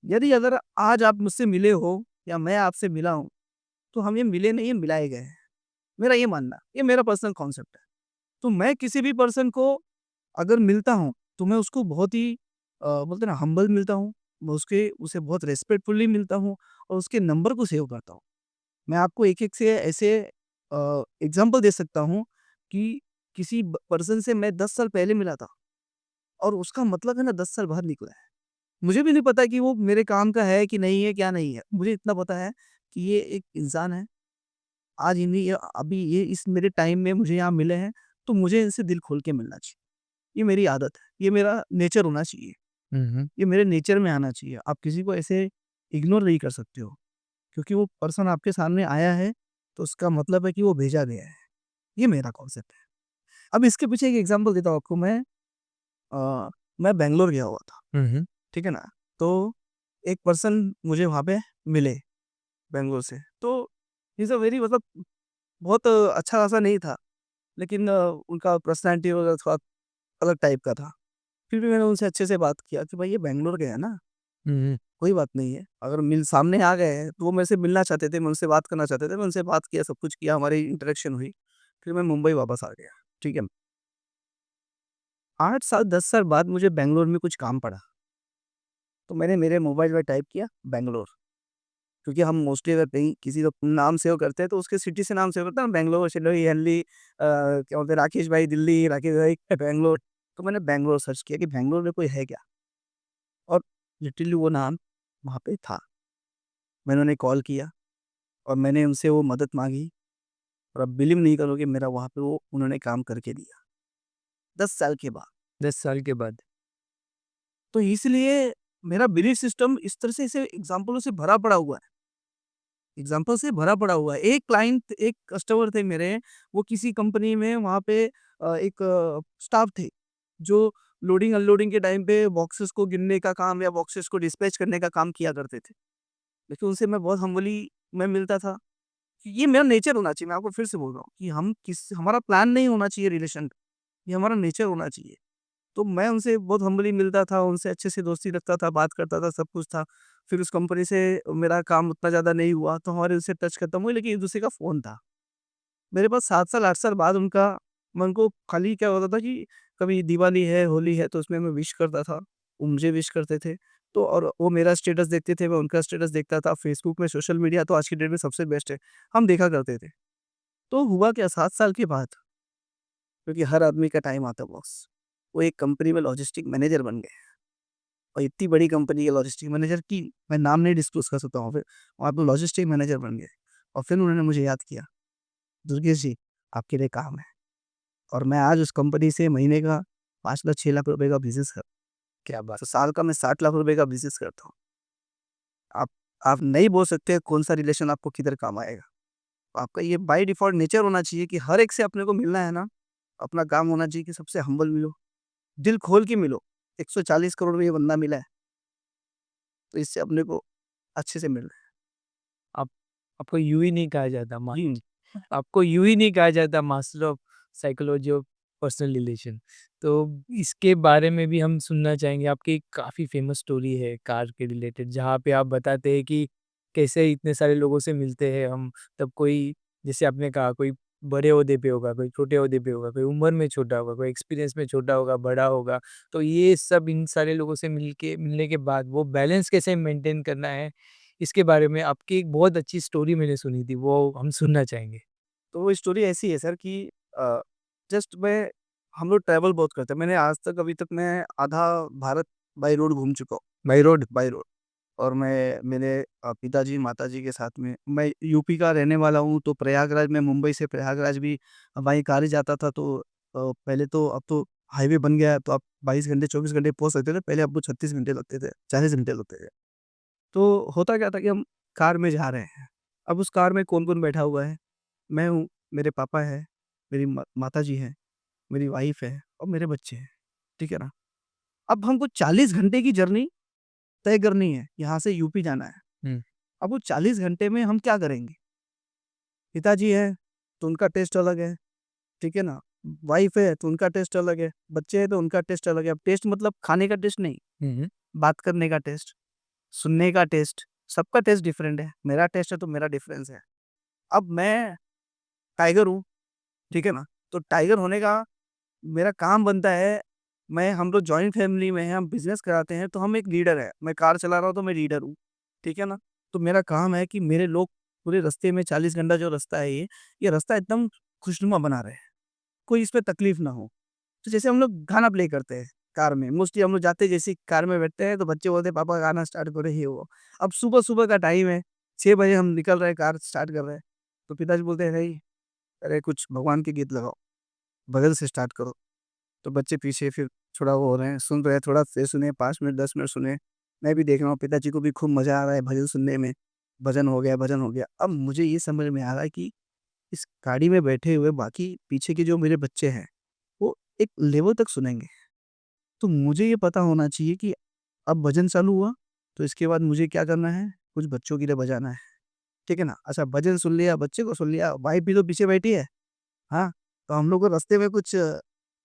यदि अगर आज आप मुझसे मिले हो या मैं आपसे मिला हूँ, तो हम ये मिले नहीं है, मिलाए गए हैं। मेरा ये मानना है, ये मेरा पर्सनल कॉन्सेप्ट है। तो मैं किसी भी पर्सन को अगर मिलता हूँ, तो मैं उसको बहुत ही बोलते हैं ना, हम्बल मिलता हूँ। मैं उसे बहुत रिस्पेक्टफुली मिलता हूँ और उसके नंबर को सेव करता हूँ। मैं आपको एक-एक से ऐसे एग्ज़ाम्पल दे सकता हूँ कि किसी ब पर्सन से मैं 10 साल पहले मिला था और उसका मतलब है ना 10 साल बाद निकला है। मुझे भी नहीं पता कि वो मेरे काम का है कि नहीं है, क्या नहीं है। मुझे इतना पता है कि ये एक इंसान है। आज इन्हीं ये अभी ये इस मेरे टाइम में मुझे यहाँ मिले हैं, तो मुझे इनसे दिल खोल के मिलना चाहिए। ये मेरी आदत है, ये मेरा नेचर होना चाहिए, हुँ, हुँ। ये मेरे नेचर में आना चाहिए। आप किसी को ऐसे इग्नोर नहीं कर सकते हो, क्योंकि वो पर्सन आपके सामने आया है, तो उसका मतलब है कि वो भेजा गया है। ये मेरा कॉन्सेप्ट है। अब इसके पीछे एक एग्ज़ाम्पल देता हूँ आपको मैं। अ, मैं बैंगलोर गया हुआ था, हुँ, हुँ। ठीक है ना? तो एक पर्सन मुझे वहाँ पे मिले बैंगलोर से, तो ही इज़ अ वेरी मतलब बहुत अच्छा-खासा नहीं था, लेकिन उनका पर्सनैलिटी वगैरह थोड़ा अलग टाइप का था। फिर भी मैंने उनसे अच्छे से बात किया कि भाई ये बैंगलोर गए हैं ना, हुँ, हुँ। कोई बात नहीं है। अगर सामने आ गए हैं, तो वो मेरे से मिलना चाहते थे, मैं उनसे बात करना चाहते थे, मैं उनसे बात किया, सब कुछ किया, हमारी इंटरेक्शन हुई। फिर मैं मुंबई वापस आ गया। ठीक है। 8 साल 10 साल बाद मुझे बैंगलोर में कुछ काम पड़ा, तो मैंने मेरे मोबाइल में टाइप किया बैंगलोर, क्योंकि हम मोस्टली अगर कहीं किसी का नाम सेव करते हैं तो उसके सिटी से नाम सेव करते हैं ना, बैंगलोर, चेन्नई, दिल्ली, क्या बोलते हैं, राकेश भाई दिल्ली, राकेश भाई बैंगलोर। तो मैंने बैंगलोर सर्च किया कि बैंगलोर में कोई है क्या, और लिटरली वो नाम वहाँ पे था। मैंने उन्हें कॉल किया और मैंने उनसे वो मदद मांगी, और अब बिलीव नहीं करोगे, मेरा वहाँ पे वो उन्होंने काम करके दिया 10 साल के बाद। 10 साल के बाद। तो इसलिए मेरा बिलीफ सिस्टम इस तरह से ऐसे एग्जाम्पलों से भरा पड़ा हुआ है, एग्जाम्पल से भरा पड़ा हुआ है। एक क्लाइंट, एक कस्टमर थे मेरे, वो किसी कंपनी में वहाँ पे एक स्टाफ थे जो लोडिंग अनलोडिंग के टाइम पे बॉक्सेस को गिनने का काम या बॉक्सेस को डिस्पैच करने का काम किया करते थे। लेकिन उनसे मैं बहुत हम्बली मैं मिलता था। कि ये मेरा नेचर होना चाहिए, मैं आपको फिर से बोल रहा हूँ कि हमारा प्लान नहीं होना चाहिए रिलेशन, ये हमारा नेचर होना चाहिए। तो मैं उनसे बहुत हम्बली मिलता था, उनसे अच्छे से दोस्ती रखता था, बात करता था, सब कुछ था। फिर उस कंपनी से मेरा काम उतना ज़्यादा नहीं हुआ, तो हमारे उससे टच खत्म हुई, लेकिन एक-दूसरे का फ़ोन था। मेरे पास 7 साल, 8 साल बाद उनका, मैं उनको खाली क्या होता था कि कभी दिवाली है, होली है, तो उसमें मैं विश करता था, वो मुझे विश करते थे। तो और वो मेरा स्टेटस देखते थे, मैं उनका स्टेटस देखता था। फ़ेसबुक में, सोशल मीडिया तो आज की डेट में सबसे बेस्ट है, हम देखा करते थे। तो हुआ क्या, 7 साल के बाद, क्योंकि हर आदमी का टाइम आता है बॉस, वो एक कंपनी में लॉजिस्टिक मैनेजर बन गए। और इतनी बड़ी कंपनी के लॉजिस्टिक मैनेजर की मैं नाम नहीं डिस्क्लोज़ कर सकता हूँ फिर, वहाँ पे लॉजिस्टिक मैनेजर बन गए। और फिर उन्होंने मुझे याद किया, "दुर्गेश जी, आपके लिए काम है।" और मैं आज उस कंपनी से महीने का 5 लाख 6 लाख रुपए का बिज़नेस कर, क्या बात! तो साल का मैं 60 लाख रुपए का बिज़नेस करता हूँ। आप आप नहीं बोल सकते कौन-सा रिलेशन आपको किधर काम आएगा। आपका ये बाय डिफ़ॉल्ट नेचर होना चाहिए कि हर एक से अपने को मिलना है ना, अपना काम होना चाहिए कि सबसे हम्बल मिलो, दिल खोल के मिलो। 140 करोड़ में ये बंदा मिला है, तो इससे अपने को अच्छे से मिलना है। आप आपको यूँ ही नहीं कहा जाता हुँ। आपको यूँ ही नहीं कहा जाता master of psychology of personal relation. तो इसके बारे में भी हम सुनना चाहेंगे। आपकी एक काफ़ी फ़ेमस स्टोरी है कार के रिलेटेड, जहाँ पे आप बताते हैं कि कैसे इतने सारे लोगों से मिलते हैं हम, तब कोई, जैसे आपने कहा, कोई बड़े ओहदे पे होगा, कोई छोटे ओहदे पे होगा, कोई उम्र में छोटा होगा, कोई एक्सपीरियंस में छोटा होगा, बड़ा होगा। तो ये सब इन सारे लोगों से मिलने के बाद वो बैलेंस कैसे मेंटेन करना है, इसके बारे में आपकी एक बहुत अच्छी स्टोरी मैंने सुनी थी, वो हम सुनना चाहेंगे। तो वो स्टोरी ऐसी है सर कि अ, जस्ट मैं हम लोग ट्रैवल बहुत करते हैं। मैंने आज तक अभी तक मैं आधा भारत बाय रोड घूम चुका हूँ। By road. और मैं मेरे पिताजी, माताजी के साथ में, मैं यूपी का रहने वाला हूँ, तो प्रयागराज, मैं मुंबई से प्रयागराज भी बाई कार ही जाता था। तो पहले तो, अब तो हाईवे बन गया है, तो आप 22 घंटे, 24 घंटे पहुँच सकते थे। पहले आपको 36 घंटे लगते थे, 40 घंटे लगते थे। तो होता क्या था कि हम कार में जा रहे हैं। अब उस कार में कौन-कौन बैठा हुआ है? मैं हूँ, मेरे पापा हैं, मेरी माताजी हैं, मेरी वाइफ़ है और मेरे बच्चे हैं, ठीक है ना? अब हमको 40 घंटे की जर्नी तय करनी है, यहाँ से यूपी जाना है। हुँ। अब वो 40 घंटे में हम क्या करेंगे? पिताजी हैं, तो उनका टेस्ट अलग है, ठीक है ना? वाइफ़ है, तो उनका टेस्ट अलग है, बच्चे हैं, तो उनका टेस्ट अलग है। अब टेस्ट मतलब खाने का टेस्ट नहीं, हुँ, हुँ। बात करने का टेस्ट, सुनने का टेस्ट, सबका टेस्ट डिफरेंट है। मेरा टेस्ट है, तो मेरा डिफरेंस है। अब मैं टाइगर हूँ, ठीक है ना? तो टाइगर होने का मेरा काम बनता है, हम लोग जॉइंट फैमिली में हैं, हम बिज़नेस कराते हैं, तो हम एक लीडर है। मैं कार चला रहा हूँ, तो मैं लीडर हूँ, ठीक है ना? तो मेरा काम है कि मेरे लोग पूरे रास्ते में, 40 घंटा जो रास्ता है ये रास्ता एकदम खुशनुमा बना रहे, कोई इस पे तकलीफ ना हो। तो जैसे हम लोग गाना प्ले करते हैं कार में, मोस्टली हम लोग जाते हैं, जैसे ही कार में बैठते हैं, तो बच्चे बोलते हैं, "पापा गाना स्टार्ट करो, ये वो।" अब सुबह-सुबह का टाइम है, 6 बजे हम निकल रहे हैं, कार स्टार्ट कर रहे हैं, तो पिताजी बोलते हैं, "नहीं, अरे कुछ भगवान के गीत लगाओ, भजन से स्टार्ट करो।" तो बच्चे पीछे फिर थोड़ा वो हो रहे हैं, सुन रहे हैं, थोड़ा फिर सुने, 5 मिनट 10 मिनट सुने। मैं भी देख रहा हूँ, पिताजी को भी खूब मज़ा आ रहा है भजन सुनने में। भजन हो गया, भजन हो गया। अब मुझे ये समझ में आ रहा है कि इस गाड़ी में बैठे हुए बाकी पीछे के जो मेरे बच्चे हैं, वो एक लेवल तक सुनेंगे। तो मुझे ये पता होना चाहिए कि अब भजन चालू हुआ, तो इसके बाद मुझे क्या करना है, कुछ बच्चों के लिए बजाना है। ठीक है ना? अच्छा, भजन सुन लिया, बच्चे को सुन लिया, वाइफ़ भी तो पीछे बैठी है। हाँ, तो हम लोग को रास्ते में कुछ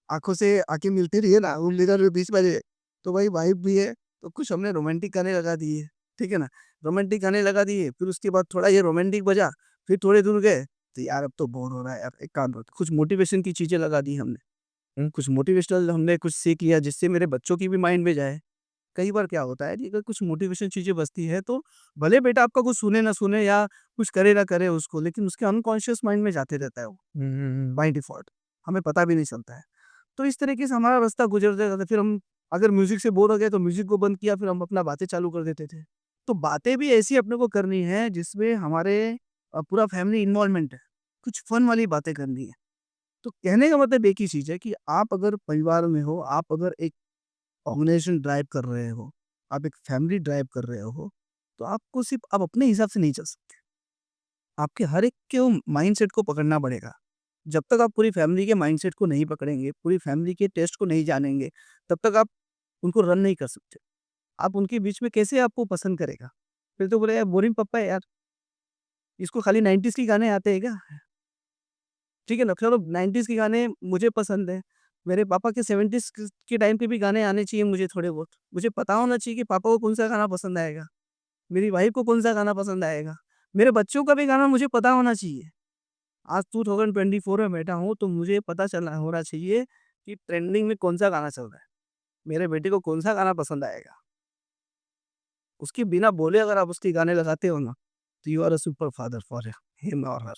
आँखों से आँखें मिलती रही है ना, वो मिरर 20 बजे, तो भाई वाइफ़ भी है, तो कुछ हमने रोमांटिक गाने लगा दिए, ठीक है ना? रोमांटिक गाने लगा दिए, फिर उसके बाद थोड़ा ये रोमांटिक बजा, फिर थोड़ी दूर गए, तो यार अब तो बोर हो रहा है यार, एक काम करो, कुछ मोटिवेशन की चीज़ें लगा दी हमने। कुछ मोटिवेशनल हमने कुछ सीख लिया जिससे मेरे बच्चों की भी माइंड में जाए। कई बार क्या होता है कि अगर कुछ मोटिवेशन चीज़ें बजती है तो भले बेटा आपका कुछ सुने ना सुने या कुछ करे ना करे उसको, लेकिन उसके अनकॉन्शियस माइंड में जाते रहता है वो, बाय डिफ़ॉल्ट। हमें पता भी नहीं चलता है। तो इस तरीके से हमारा रास्ता गुज़रते रहता है। फिर हम अगर म्यूज़िक से बोर हो गए तो म्यूज़िक को बंद किया, फिर हम अपना बातें चालू कर देते थे। तो बातें भी ऐसी अपने को करनी है जिसमें हमारे पूरा फैमिली इन्वॉल्वमेंट है। कुछ फन वाली बातें करनी है। तो कहने का मतलब एक ही चीज़ है कि आप अगर परिवार में हो, आप अगर एक ऑर्गेनाइज़ेशन ड्राइव कर रहे हो, आप एक फैमिली ड्राइव कर रहे हो, तो आपको सिर्फ़ आप अपने हिसाब से नहीं चल सकते। आपके हर एक के माइंडसेट को पकड़ना पड़ेगा। जब तक आप पूरी फैमिली के माइंडसेट को नहीं पकड़ेंगे, पूरी फैमिली के टेस्ट को नहीं जानेंगे, तब तक आप उनको रन नहीं कर सकते। आप उनके बीच में कैसे आपको पसंद करेगा? फिर तो बोलेगा बोरिंग पप्पा है यार, इसको खाली 90s के गाने आते हैं क्या? ठीक है ना? चलो 90s के गाने मुझे पसंद है। मेरे पापा के 70s के टाइम पे भी गाने आने चाहिए मुझे थोड़े बहुत। मुझे पता होना चाहिए कि पापा को कौन-सा गाना पसंद आएगा, मेरी वाइफ़ को कौन-सा गाना पसंद आएगा। मेरे बच्चों का भी गाना मुझे पता होना चाहिए। आज 2024 में बैठा हूँ तो मुझे पता चलना होना चाहिए कि ट्रेंडिंग में कौन-सा गाना चल रहा है। मेरे बेटे को कौन-सा गाना पसंद आएगा। उसके बिना बोले अगर आप उसके गाने लगाते हो ना, तो you are a super father for him और हर।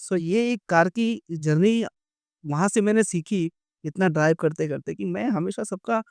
सो ये एक कार की जर्नी वहाँ से मैंने सीखी, इतना ड्राइव करते-करते कि मैं हमेशा सबका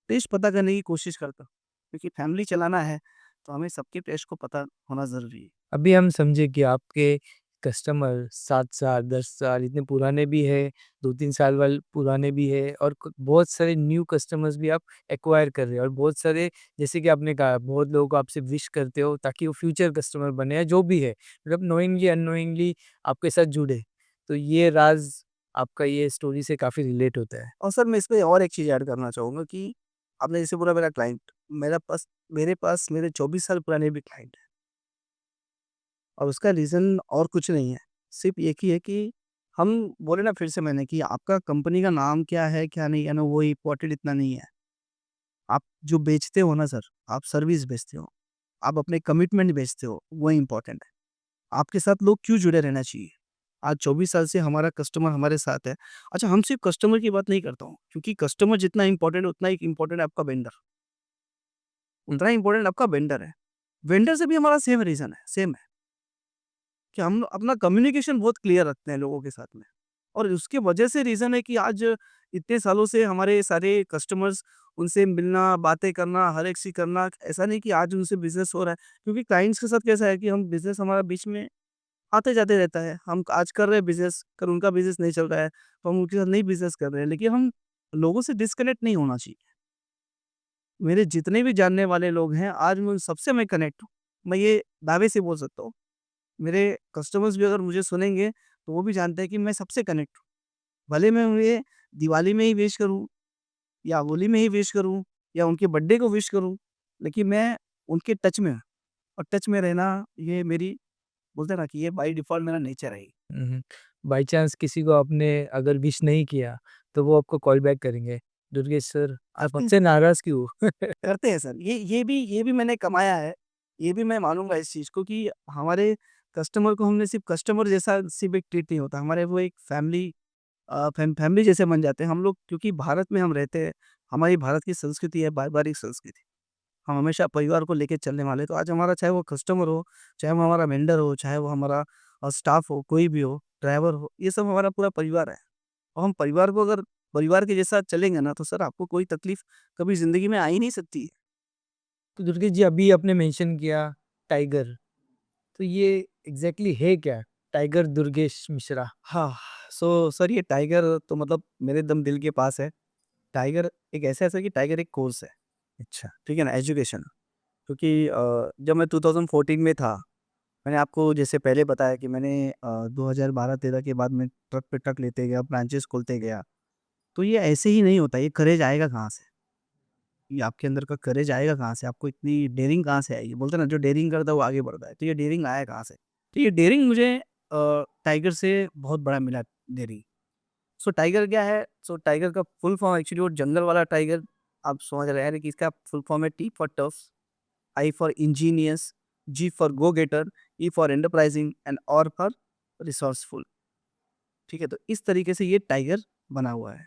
टेस्ट पता करने की कोशिश करता हूँ। क्योंकि फैमिली चलाना है, तो हमें सबके टेस्ट को पता होना ज़रूरी है। अभी हम समझे कि आपके कस्टमर 7 साल, 10 साल इतने पुराने भी हैं, 2-3 साल वाले पुराने भी हैं और क बहुत सारे न्यू कस्टमर्स भी आप एक्वायर कर रहे हो और बहुत सारे जैसे कि आपने कहा बहुत लोगों को आपसे विश करते हो ताकि वो फ्यूचर कस्टमर बने या जो भी है, मतलब नोइंगली अननोइंगली आपके साथ जुड़े। तो ये राज़ आपका ये स्टोरी से काफ़ी रिलेट होता है। और सर मैं इसमें और एक चीज़ ऐड करना चाहूँगा कि आपने जैसे बोला मेरा क्लाइंट, मेरे पास मेरे 24 साल पुराने भी क्लाइंट हैं और उसका रीज़न और कुछ नहीं है। सिर्फ़ एक ही है कि हम बोले ना फिर से मैंने कि आपका कंपनी का नाम क्या है, क्या नहीं है ना, वो इम्पोर्टेंट इतना नहीं है। आप जो बेचते हो ना सर, आप सर्विस बेचते हो, आप अपने कमिटमेंट बेचते हो, वो इम्पोर्टेंट है। आपके साथ लोग क्यों जुड़े रहना चाहिए? आज 24 साल से हमारा कस्टमर हमारे साथ है। अच्छा हम सिर्फ़ कस्टमर की बात नहीं करता हूँ, क्योंकि कस्टमर जितना इम्पोर्टेंट है, उतना ही इम्पोर्टेंट है आपका वेंडर। उतना ही इम्पोर्टेंट आपका वेंडर है। वेंडर से भी हमारा सेम है कि हम अपना कम्युनिकेशन बहुत क्लियर रखते हैं लोगों के साथ में। और उसके वजह से रीज़न है कि आज इतने सालों से हमारे सारे कस्टमर्स उनसे मिलना, बातें करना, हर एक चीज़ करना, ऐसा नहीं कि आज उनसे बिज़नेस हो रहा है। क्योंकि क्लाइंट्स के साथ कैसा है कि हम बिज़नेस हमारा बीच में आते-जाते रहता है। हम आज कर रहे हैं बिज़नेस, कल उनका बिज़नेस नहीं चल रहा है, तो हम उनके साथ नहीं बिज़नेस कर रहे हैं। लेकिन हम लोगों से डिस्कनेक्ट नहीं होना चाहिए। मेरे जितने भी जानने वाले लोग हैं, आज मैं उन सबसे मैं कनेक्ट हूँ। मैं ये दावे से बोल सकता हूँ। मेरे कस्टमर्स भी अगर मुझे सुनेंगे, तो वो भी जानते हैं कि मैं सबसे कनेक्ट हूँ। भले मैं उन्हें दिवाली में ही विश करूँ या होली में ही विश करूँ या उनके बर्थडे को विश करूँ, लेकिन मैं उनके टच में हूँ और टच में रहना ये मेरी बोलते हैं ना कि ये बाय डिफ़ॉल्ट मेरा नेचर है। हुँ। बाय चांस किसी को आपने अगर विश नहीं किया, तो वो आपको कॉल बैक करेंगे, "दुर्गेश सर, आप आपके हमसे नाराज़ क्यों?" करते हैं सर। ये भी मैंने कमाया है। ये भी मैं मानूँगा इस चीज़ को कि हमारे कस्टमर को हमने सिर्फ़ कस्टमर जैसा सिर्फ़ एक ट्रीट नहीं होता। हमारे वो एक फैमिली फैमिली जैसे बन जाते हैं हम लोग, क्योंकि भारत में हम रहते हैं। हमारी भारत की संस्कृति है पारिवारिक संस्कृति। हम हमेशा परिवार को लेके चलने वाले, तो आज हमारा चाहे वो कस्टमर हो, चाहे वो हमारा वेंडर हो, चाहे वो हमारा स्टाफ हो, कोई भी हो, ड्राइवर हो, ये सब हमारा पूरा परिवार है। और हम परिवार को अगर परिवार के जैसा चलेंगे ना, तो सर आपको कोई तकलीफ़ कभी ज़िंदगी में आ ही नहीं सकती है। तो दुर्गेश जी अभी आपने मेंशन किया टाइगर, तो ये एग्ज़ैक्टली है क्या? टाइगर दुर्गेश मिश्रा? हाँ, सो सर ये टाइगर तो मतलब मेरे एकदम दिल के पास है। टाइगर एक ऐसा है कि टाइगर एक कोर्स है, अच्छा। ठीक है ना? एजुकेशन। क्योंकि जब मैं 2014 में था, मैंने आपको जैसे पहले बताया कि मैंने 2012-13 के बाद मैं ट्रक पे ट्रक लेते गया, ब्रांचेज़ खोलते गया। तो ये ऐसे ही नहीं होता, ये करेज आएगा कहाँ से? ये आपके अंदर का करेज आएगा कहाँ से? आपको इतनी डेयरिंग कहाँ से आएगी? बोलते हैं ना जो डेयरिंग करता है वो आगे बढ़ता है, तो ये डेयरिंग आया कहाँ से? तो ये डेयरिंग मुझे टाइगर से बहुत बड़ा मिला डेयरिंग। सो टाइगर क्या है? सो टाइगर का फुल फॉर्म एक्चुअली वो जंगल वाला टाइगर आप समझ रहे हैं कि इसका फुल फॉर्म है T for tough, I for ingenious, G for go getter, E for enterprising and R for resourceful, ठीक है? तो इस तरीके से ये टाइगर बना हुआ है।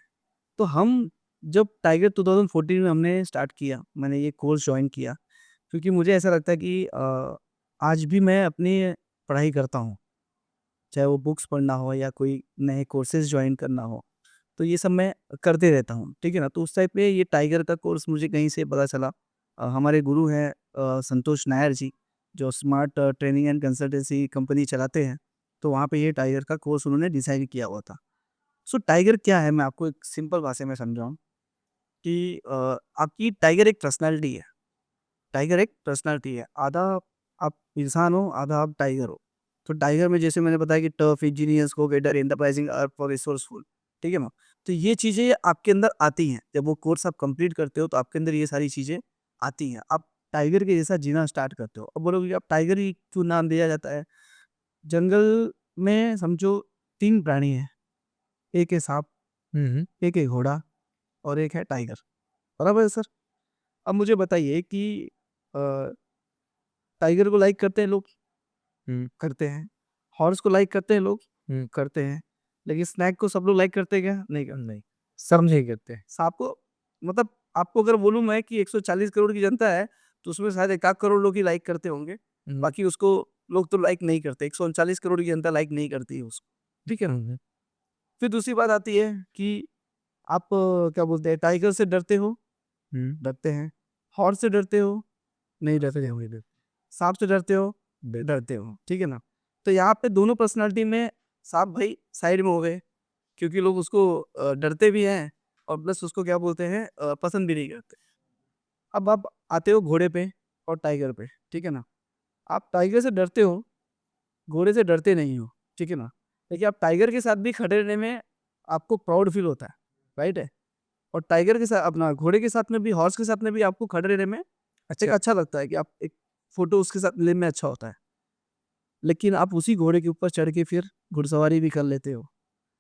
तो हम जब टाइगर 2014 में हमने स्टार्ट किया, मैंने ये कोर्स जॉइन किया, क्योंकि मुझे ऐसा लगता है कि आज भी मैं अपनी पढ़ाई करता हूँ, चाहे वो बुक्स पढ़ना हो या कोई नए कोर्सेज़ जॉइन करना हो, तो ये सब मैं करते रहता हूँ, ठीक है ना? तो उस टाइप पे ये टाइगर का कोर्स मुझे कहीं से पता चला। हमारे गुरु हैं संतोष नायर जी, जो smart training and consultancy company चलाते हैं, तो वहाँ पे ये टाइगर का कोर्स उन्होंने डिसाइड किया हुआ था। सो टाइगर क्या है, मैं आपको एक सिंपल भाषा में समझाऊँ कि आपकी टाइगर एक पर्सनैलिटी है। टाइगर एक पर्सनैलिटी है। आधा आप इंसान हो, आधा आप टाइगर हो। तो टाइगर में जैसे मैंने बताया कि टफ, इंजीनियर्स, को-गेटर, एंटरप्राइजिंग, अर्थ और रिसोर्सफुल, ठीक है ना? तो ये चीज़ें आपके अंदर आती हैं। जब वो कोर्स आप कंप्लीट करते हो तो आपके अंदर ये सारी चीज़ें आती हैं। आप टाइगर के जैसा जीना स्टार्ट करते हो। अब बोलोगे कि अब टाइगर ही क्यों नाम दिया जाता है? जंगल में समझो 3 प्राणी हैं। एक है साँप, हुँ, एक है घोड़ा और एक है टाइगर। बराबर है सर? अब मुझे बताइए कि अ, टाइगर को लाइक करते हैं लोग? हुँ, करते हैं। हॉर्स को लाइक करते हैं लोग? हुँ, करते हैं। लेकिन स्नैक को सब लोग लाइक करते हैं क्या? नहीं करते। नहीं, सब नहीं करते। सांप को मतलब आपको अगर बोलूँ मैं कि 140 करोड़ की जनता है, तो उसमें शायद 1 आध करोड़ लोग ही लाइक करते होंगे। हुँ, बाकी उसको लोग तो लाइक नहीं करते। 139 करोड़ की जनता लाइक नहीं करती है उसको। ठीक है ना? हुँ, फिर दूसरी बात आती है कि आप क्या बोलते हैं, टाइगर से डरते हो? हुँ, डरते हैं। हॉर्स से डरते हो? नहीं डरते होंगे। सांप से डरते हो? डरते हो। ठीक है ना? तो यहाँ पे दोनों पर्सनैलिटी में सांप भाई साइड में हो गए, क्योंकि लोग उसको डरते भी हैं और प्लस उसको क्या बोलते हैं पसंद भी नहीं करते। अब आप आते हो घोड़े पे और टाइगर पे, ठीक है ना? आप टाइगर से डरते हो, घोड़े से डरते नहीं हो, ठीक है ना? देखिए आप टाइगर के साथ भी खड़े रहने में आपको प्राउड फील होता है, राइट है? और टाइगर के साथ अपना घोड़े के साथ में भी, हॉर्स के साथ में भी आपको खड़े रहने में एक अच्छा, अच्छा लगता है कि आप एक फ़ोटो उसके साथ लेने में अच्छा होता है। लेकिन आप उसी घोड़े के ऊपर चढ़ के फिर घुड़सवारी भी कर लेते हो।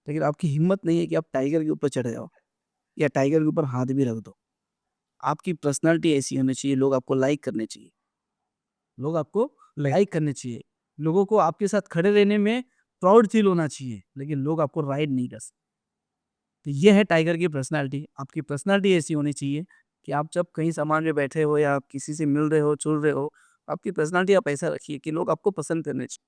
लेकिन आपकी हिम्मत नहीं है कि आप टाइगर के ऊपर चढ़ जाओ या टाइगर के ऊपर हाथ भी रख दो। आपकी पर्सनैलिटी ऐसी होनी चाहिए, लोग आपको लाइक करने चाहिए। लोग आपको लाइक लाइक करने चाहिए। लोगों को आपके साथ खड़े रहने में प्राउड फ़ील होना चाहिए, लेकिन लोग आपको राइड नहीं कर सकते। तो ये है टाइगर की पर्सनैलिटी। आपकी पर्सनैलिटी ऐसी होनी चाहिए कि आप जब कहीं सामान में बैठे हो या आप किसी से मिल रहे हो, जुल रहे हो, आपकी पर्सनैलिटी आप ऐसा रखिए कि लोग आपको पसंद करने चाहिए।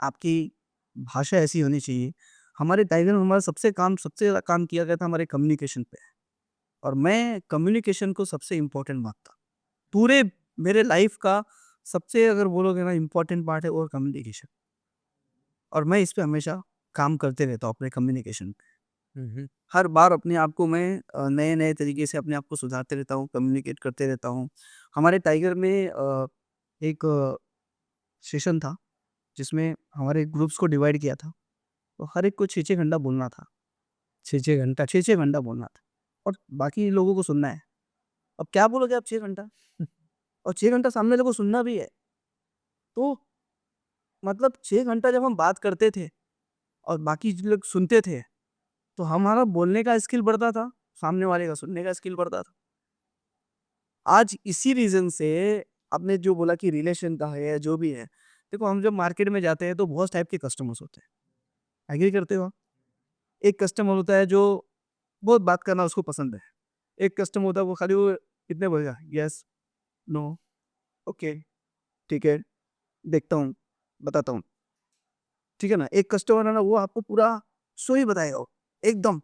आपकी भाषा ऐसी होनी चाहिए। हमारे टाइगर में हमारा सबसे ज़्यादा काम किया गया था हमारे कम्युनिकेशन पे, और मैं कम्युनिकेशन को सबसे इम्पोर्टेंट मानता हूँ। पूरे मेरे लाइफ़ का सबसे अगर बोलोगे ना इम्पोर्टेंट पार्ट है वो कम्युनिकेशन, और मैं इस पे हमेशा काम करते रहता हूँ अपने कम्युनिकेशन पे। हुँ, हुँ, हर बार अपने आप को मैं नए-नए तरीके से अपने आप को सुधारते रहता हूँ, कम्युनिकेट करते रहता हूँ। हमारे टाइगर में एक सेशन था जिसमें हमारे ग्रुप्स को डिवाइड किया था। तो हर एक को 6-6 घंटा बोलना था। 6-6 घंटा 6-6 घंटा बोलना था और बाकी लोगों को सुनना है। अब क्या बोलोगे आप 6 घंटा? और 6 घंटा सामने वाले को सुनना भी है। तो मतलब 6 घंटा जब हम बात करते थे और बाकी जो लोग सुनते थे, तो हमारा बोलने का स्किल बढ़ता था, सामने वाले का सुनने का स्किल बढ़ता था। आज इसी रीज़न से आपने जो बोला कि रिलेशन का है या जो भी है, देखो हम जब मार्केट में जाते हैं तो बहुत टाइप के कस्टमर्स होते हैं। एग्री करते हो आप? एक कस्टमर होता है जो बहुत बात करना उसको पसंद है। एक कस्टमर होता है वो खाली वो इतने बोलेगा यस, नो, ओके, ठीक है, देखता हूँ, बताता हूँ। ठीक है ना? एक कस्टमर है ना वो आपको पूरा स्टोरी बताएगा वो, एकदम।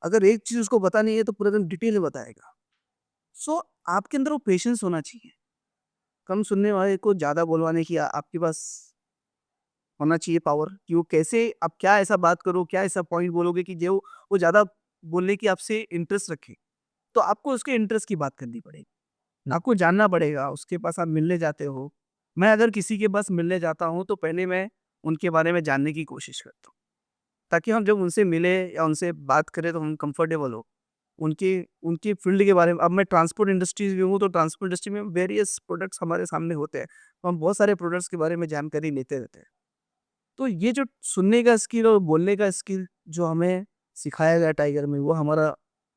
अगर एक चीज़ उसको बतानी है तो पूरा एकदम डिटेल में बताएगा। सो आपके अंदर वो पेशेंस होना चाहिए। कम सुनने वाले को ज़्यादा बुलवाने की आपके पास होना चाहिए पावर, कि वो कैसे आप क्या ऐसा बात करो, क्या ऐसा पॉइंट बोलोगे कि जो वो ज़्यादा बोलने की आपसे इंटरेस्ट रखे। तो आपको उसके इंटरेस्ट की बात करनी पड़ेगी। हुँ, आपको जानना पड़ेगा, उसके पास आप मिलने जाते हो। मैं अगर किसी के पास मिलने जाता हूँ तो पहले मैं उनके बारे में जानने की कोशिश करता हूँ, ताकि हम जब उनसे मिले या उनसे बात करें तो हम कंफर्टेबल हो। उनकी उनकी फ़ील्ड के बारे में, अब मैं ट्रांसपोर्ट इंडस्ट्रीज़ में हूँ, तो ट्रांसपोर्ट इंडस्ट्री में वेरियस प्रोडक्ट्स हमारे सामने होते हैं। तो हम बहुत सारे प्रोडक्ट्स के बारे में जानकारी लेते रहते हैं। तो ये जो सुनने का स्किल और बोलने का स्किल जो हमें सिखाया गया टाइगर में, वो हमारा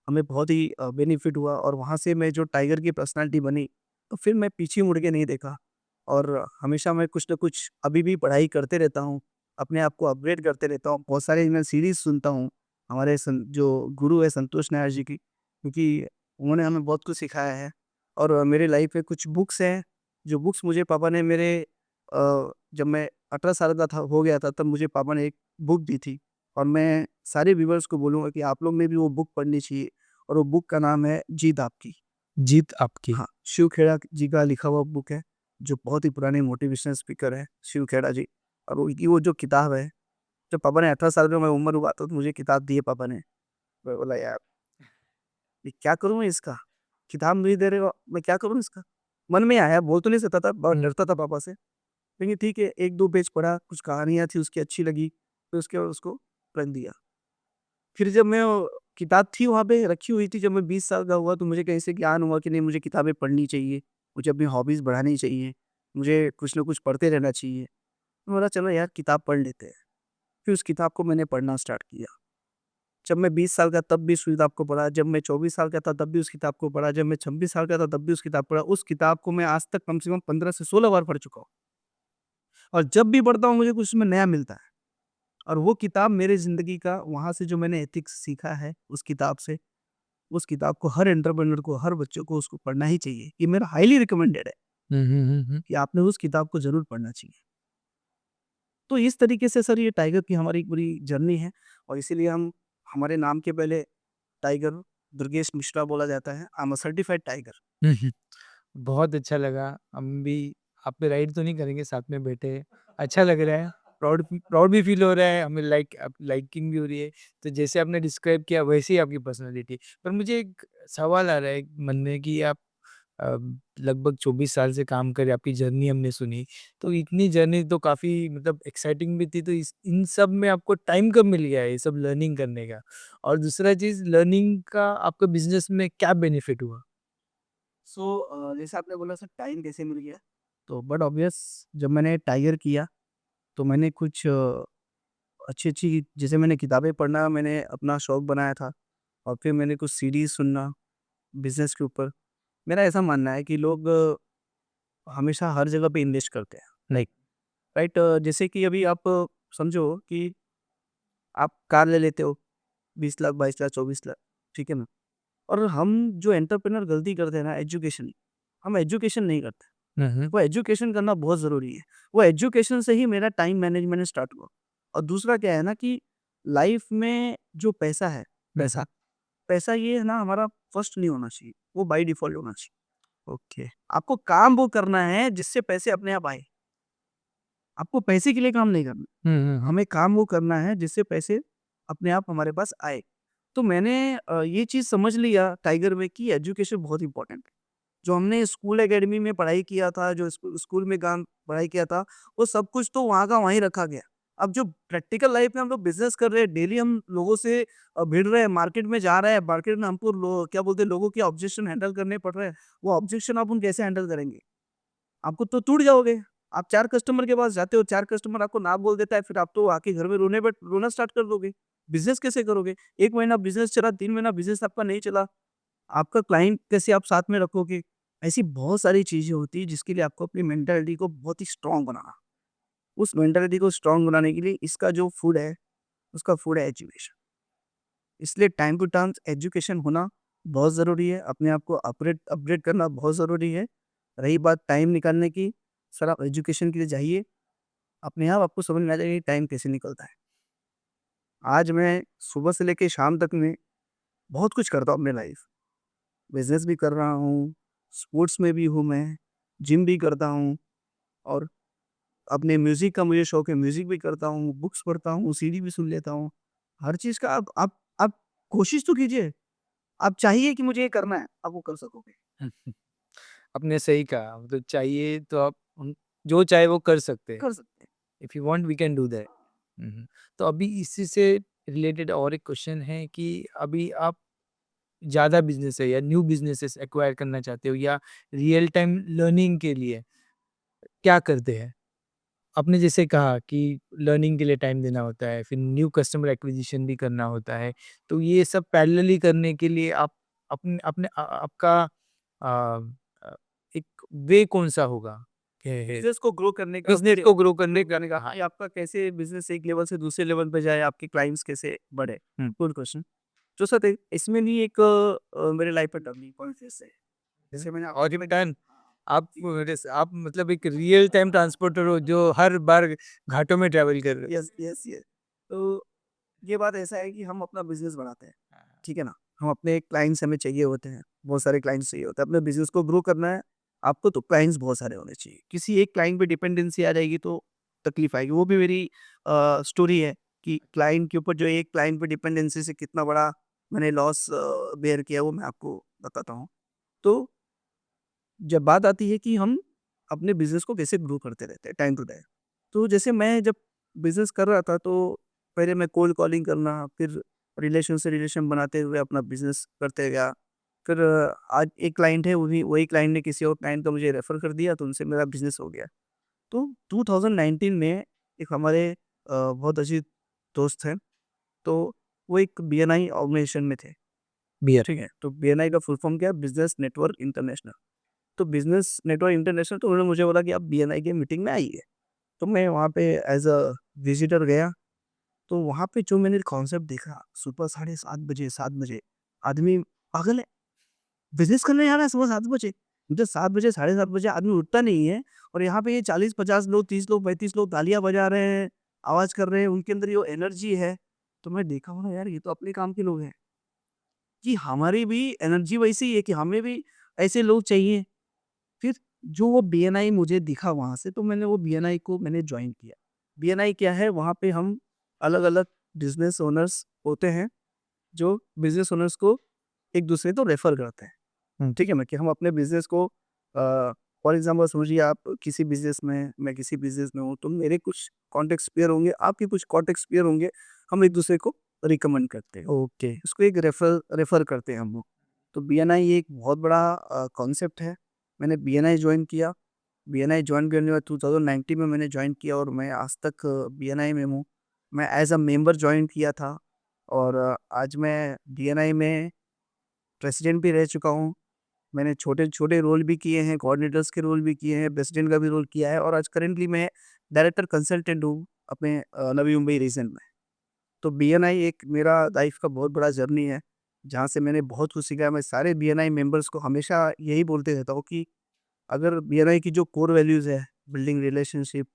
हमें बहुत ही बेनिफिट हुआ, और वहाँ से मैं जो टाइगर की पर्सनैलिटी बनी, तो फिर मैं पीछे मुड़ के नहीं देखा, और हमेशा मैं कुछ न कुछ अभी भी पढ़ाई करते रहता हूँ। अपने आप को अपग्रेड करते रहता हूँ। बहुत सारे मैं सीरीज़ सुनता हूँ, हमारे जो गुरु है संतोष नायर जी की, क्योंकि उन्होंने हमें बहुत कुछ सिखाया है। और मेरे लाइफ में कुछ बुक्स हैं, जो बुक्स मुझे पापा ने जब मैं 18 साल का था हो गया था, तब मुझे पापा ने एक बुक दी थी। और मैं सारे व्यूअर्स को बोलूँगा कि आप लोग ने भी वो बुक पढ़नी चाहिए, और वो बुक का नाम है जीत आपकी। जीत आपकी। हाँ, शिव खेड़ा जी का लिखा हुआ बुक है, जो बहुत ही पुराने मोटिवेशनल स्पीकर हैं, शिव खेड़ा जी। और उनकी वो जो किताब है, जब पापा ने 18 साल में मैं उम्र हुआ तो मुझे किताब दी है पापा ने। मैं बोला यार, ये क्या करूँ मैं इसका? किताब नहीं दे रहे हो, मैं क्या करूँ इसका? मन में आया, बोल तो नहीं सकता था, बहुत डरता था पापा से। लेकिन ठीक है, 1-2 पेज पढ़ा, कुछ कहानियाँ थी उसकी अच्छी लगी, फिर उसके बाद उसको रख दिया। फिर जब मैं किताब थी वहाँ पे रखी हुई थी, जब मैं 20 साल का हुआ तो मुझे कहीं से ज्ञान हुआ कि नहीं, मुझे किताबें पढ़नी चाहिए, मुझे अपनी हॉबीज़ बढ़ानी चाहिए, मुझे कुछ न कुछ पढ़ते रहना चाहिए। तो बोला चलो यार किताब पढ़ लेते हैं। फिर उस किताब को मैंने पढ़ना स्टार्ट किया। जब मैं 20 साल का तब भी उस किताब को पढ़ा, जब मैं 24 साल का था तब भी उस किताब को पढ़ा, जब मैं 26 साल का था तब भी उस किताब पढ़ा। उस किताब को मैं आज तक कम से कम 15 से 16 बार पढ़ चुका हूँ, और जब भी पढ़ता हूँ मुझे कुछ उसमें नया मिलता है। और वो किताब मेरे ज़िंदगी का, वहाँ से जो मैंने एथिक्स सीखा है उस किताब से, उस किताब को हर एंटरप्रेन्योर को, हर बच्चों को उसको पढ़ना ही चाहिए। ये मेरा हाइली रिकमेंडेड है हुँ, हुँ, हुँ, हुँ। कि आपने उस किताब को ज़रूर पढ़ना चाहिए। तो इस तरीके से सर ये टाइगर की हमारी पूरी जर्नी है, और इसीलिए हम हमारे नाम के पहले टाइगर दुर्गेश मिश्रा बोला जाता है। I am a certified tiger. हुँ, हुँ। बहुत अच्छा लगा। हम भी आप पे राइड तो नहीं करेंगे, साथ में बैठे। अच्छा लग रहा है, प्राउड भी फ़ील हो रहा है, हमें लाइकिंग भी हो रही है। तो जैसे आपने डिस्क्राइब किया वैसे ही आपकी पर्सनैलिटी। पर मुझे एक सवाल आ रहा है मन में कि आप अ, लगभग 24 साल से काम कर रहे, आपकी जर्नी हमने सुनी। तो इतनी जर्नी तो काफ़ी मतलब एक्साइटिंग भी थी, तो इस इन सब में आपको टाइम कब मिल गया है ये सब लर्निंग करने का? और दूसरा चीज़ लर्निंग का आपको बिज़नेस में क्या बेनिफिट हुआ? जैसे आपने बोला सर टाइम कैसे मिल गया? तो बट ऑब्वियस, जब मैंने टाइगर किया तो मैंने कुछ अच्छी-अच्छी, जैसे मैंने किताबें पढ़ना मैंने अपना शौक बनाया था, और फिर मैंने कुछ सीरीज़ सुनना बिज़नेस के ऊपर। मेरा ऐसा मानना है कि लोग हमेशा हर जगह पे इन्वेस्ट करते हैं। लाइक राइट, जैसे कि अभी आप समझो कि आप कार ले लेते हो 20 लाख, 22 लाख, 24 लाख, ठीक है ना? और हम जो एंटरप्रेन्योर गलती करते हैं ना, एजुकेशन, हम एजुकेशन नहीं करते। हुँ, हुँ। वो एजुकेशन करना बहुत ज़रूरी है। वो एजुकेशन से ही मेरा टाइम मैनेजमेंट स्टार्ट हुआ। और दूसरा क्या है ना कि लाइफ में जो पैसा है, हुँ, पैसा हुँ। पैसा ये है ना हमारा फर्स्ट नहीं होना चाहिए, वो बाय डिफ़ॉल्ट होना चाहिए। ओके। आपको काम वो करना है जिससे पैसे अपने आप आए। आपको पैसे के लिए काम नहीं करना। हुँ, हुँ, हुँ। हमें काम वो करना है जिससे पैसे अपने आप हमारे पास आए। तो मैंने ये चीज़ समझ लिया टाइगर में कि एजुकेशन बहुत इम्पोर्टेंट है। जो हमने स्कूल एकेडमी में पढ़ाई किया था, जो स्कूल में काम पढ़ाई किया था, वो सब कुछ तो वहाँ का वहीं रखा गया। अब जो प्रैक्टिकल लाइफ में हम लोग बिज़नेस कर रहे हैं, डेली हम लोगों से भिड़ रहे हैं, मार्केट में जा रहे हैं, मार्केट में हमको क्या बोलते हैं, लोगों के ऑब्जेक्शन हैंडल करने पड़ रहे हैं। वो ऑब्जेक्शन आप उन कैसे हैंडल करेंगे? आपको तो टूट जाओगे। आप 4 कस्टमर के पास जाते हो, 4 कस्टमर आपको ना बोल देता है, फिर आप तो आके घर में रोना स्टार्ट कर दोगे। बिज़नेस कैसे करोगे? 1 महीना बिज़नेस चला, 3 महीना बिज़नेस आपका नहीं चला, आपका क्लाइंट कैसे आप साथ में रखोगे? ऐसी बहुत सारी चीज़ें होती हैं जिसके लिए आपको अपनी मेंटालिटी को बहुत ही स्ट्रॉन्ग बनाना। उस मेंटालिटी को स्ट्रॉन्ग बनाने के लिए इसका जो फूड है, उसका फूड है एजुकेशन। इसलिए टाइम टू टाइम एजुकेशन होना बहुत ज़रूरी है, अपने आप को अपग्रेड करना बहुत ज़रूरी है। रही बात टाइम निकालने की, सर आप एजुकेशन के लिए जाइए, अपने आप आपको समझ में आ जाएगा कि टाइम कैसे निकलता है। आज मैं सुबह से लेके शाम तक में बहुत कुछ करता हूँ अपनी लाइफ, बिज़नेस भी कर रहा हूँ, स्पोर्ट्स में भी हूँ मैं, जिम भी करता हूँ, और अपने म्यूज़िक का मुझे शौक है, म्यूज़िक भी करता हूँ, बुक्स पढ़ता हूँ, सीडी भी सुन लेता हूँ। हर चीज़ का आप कोशिश तो कीजिए, आप चाहिए कि मुझे ये करना है, आप वो कर सकोगे। आपने सही कहा, मतलब चाहिए तो आप जो चाहे वो कर सकते हैं। कर सकते हैं। If you want we can do that. हुँ, हुँ। तो अभी इसी से रिलेटेड और एक क्वेश्चन है कि अभी आप ज़्यादा बिज़नेस है या न्यू बिज़नेसेस एक्वायर करना चाहते हो या रियल टाइम लर्निंग के लिए क्या करते हैं? आपने जैसे कहा कि लर्निंग के लिए टाइम देना होता है, फिर न्यू कस्टमर एक्विजिशन भी करना होता है। तो ये सब पैरेलली करने के लिए आप अपने अपने आपका अ एक वे कौन-सा होगा? बिजनेस को ग्रो करने का बिजनेस को ग्रो करने का हाँ, ये आपका कैसे बिजनेस एक लेवल से दूसरे लेवल पे जाए, आपके क्लाइंट्स कैसे बढ़े। Good question. जो सर इसमें नहीं एक मेरे लाइफ पर टर्निंग पॉइंट है। जैसे मैंने और रिटर्न आप मतलब एक रियल टाइम ट्रांसपोर्टर हो जो हर बार घाटों में ट्रैवल कर रहे हो। Yes yes yes. तो ये बात ऐसा है कि हम अपना बिजनेस बढ़ाते हैं, ठीक है ना। हम अपने क्लाइंट्स हमें चाहिए होते हैं, बहुत सारे क्लाइंट्स चाहिए होते हैं। अपने बिजनेस को ग्रो करना है आपको, तो क्लाइंट्स बहुत सारे होने चाहिए। किसी एक क्लाइंट पे डिपेंडेंसी आ जाएगी तो तकलीफ आएगी। वो भी मेरी स्टोरी है कि क्लाइंट के ऊपर जो एक क्लाइंट पे डिपेंडेंसी से कितना बड़ा मैंने लॉस बेयर किया, वो मैं आपको बताता हूँ। तो जब बात आती है कि हम अपने बिजनेस को कैसे ग्रो करते रहते हैं टाइम टू टाइम, तो जैसे मैं जब बिजनेस कर रहा था तो पहले मैं कोल्ड कॉलिंग करना, फिर रिलेशन से रिलेशन बनाते हुए अपना बिजनेस करते गया। फिर आज एक क्लाइंट है, वही वही क्लाइंट ने किसी और क्लाइंट को मुझे रेफर कर दिया, तो उनसे मेरा बिजनेस हो गया। तो 2019 में एक हमारे बहुत अच्छे दोस्त हैं, तो वो एक बीएनआई ऑर्गेनाइजेशन में थे। बियर ठीक है, तो बीएनआई का फुल फॉर्म क्या है? Business network international. तो बिजनेस नेटवर्क इंटरनेशनल, तो उन्होंने मुझे बोला कि आप बीएनआई की मीटिंग में आइए। तो मैं वहाँ पे एज अ विजिटर गया। तो वहाँ पे जो मैंने कॉन्सेप्ट देखा, सुबह 7:30 बजे, 7 बजे आदमी पागल है, बिजनेस करने जा रहा है सुबह 7 बजे। मुझे 7 बजे, 7:30 बजे आदमी उठता नहीं है, और यहाँ पे ये 40-50 लोग, 30 लोग, 35 लोग तालियां बजा रहे हैं, आवाज कर रहे हैं, उनके अंदर ये एनर्जी है। तो मैं देखा हूँ यार, ये तो अपने काम के लोग हैं, कि हमारी भी एनर्जी वैसी ही है, कि हमें भी ऐसे लोग चाहिए। फिर जो वो बीएनआई मुझे दिखा वहाँ से, तो मैंने वो बीएनआई को मैंने ज्वाइन किया। बीएनआई क्या है? वहाँ पे हम अलग-अलग बिज़नेस ओनर्स होते हैं, जो बिज़नेस ओनर्स को एक-दूसरे को रेफ़र करते हैं। ठीक है ना? कि हम अपने बिज़नेस को फॉर एग्ज़ाम्पल समझिए, आप किसी बिज़नेस में, मैं किसी बिज़नेस में हूँ, तो मेरे कुछ कॉन्टैक्ट्स पेयर होंगे, आपके कुछ कॉन्टैक्ट्स पेयर होंगे, हम एक-दूसरे को रिकमेंड करते हैं। ओके। उसको एक रेफ़र करते हैं हम लोग। तो बीएनआई एक बहुत बड़ा कॉन्सेप्ट है। मैंने बीएनआई जॉइन किया। बीएनआई जॉइन करने के बाद 2019 में मैंने जॉइन किया, और मैं आज तक बीएनआई में हूँ। मैं एज़ अ मेंबर जॉइन किया था, और आज मैं बीएनआई में प्रेसिडेंट भी रह चुका हूँ। मैंने छोटे-छोटे रोल भी किए हैं, कोऑर्डिनेटर्स के रोल भी किए हैं, प्रेसिडेंट का भी रोल किया है, और आज करेंटली मैं डायरेक्टर कंसल्टेंट हूँ अपने नवी मुंबई रीजन में। तो बीएनआई एक मेरा लाइफ का बहुत बड़ा जर्नी है, जहाँ से मैंने बहुत कुछ सीखा है। मैं सारे बीएनआई मेंबर्स को हमेशा यही बोलते रहता हूँ कि अगर बीएनआई की जो कोर वैल्यूज़ है, बिल्डिंग रिलेशनशिप,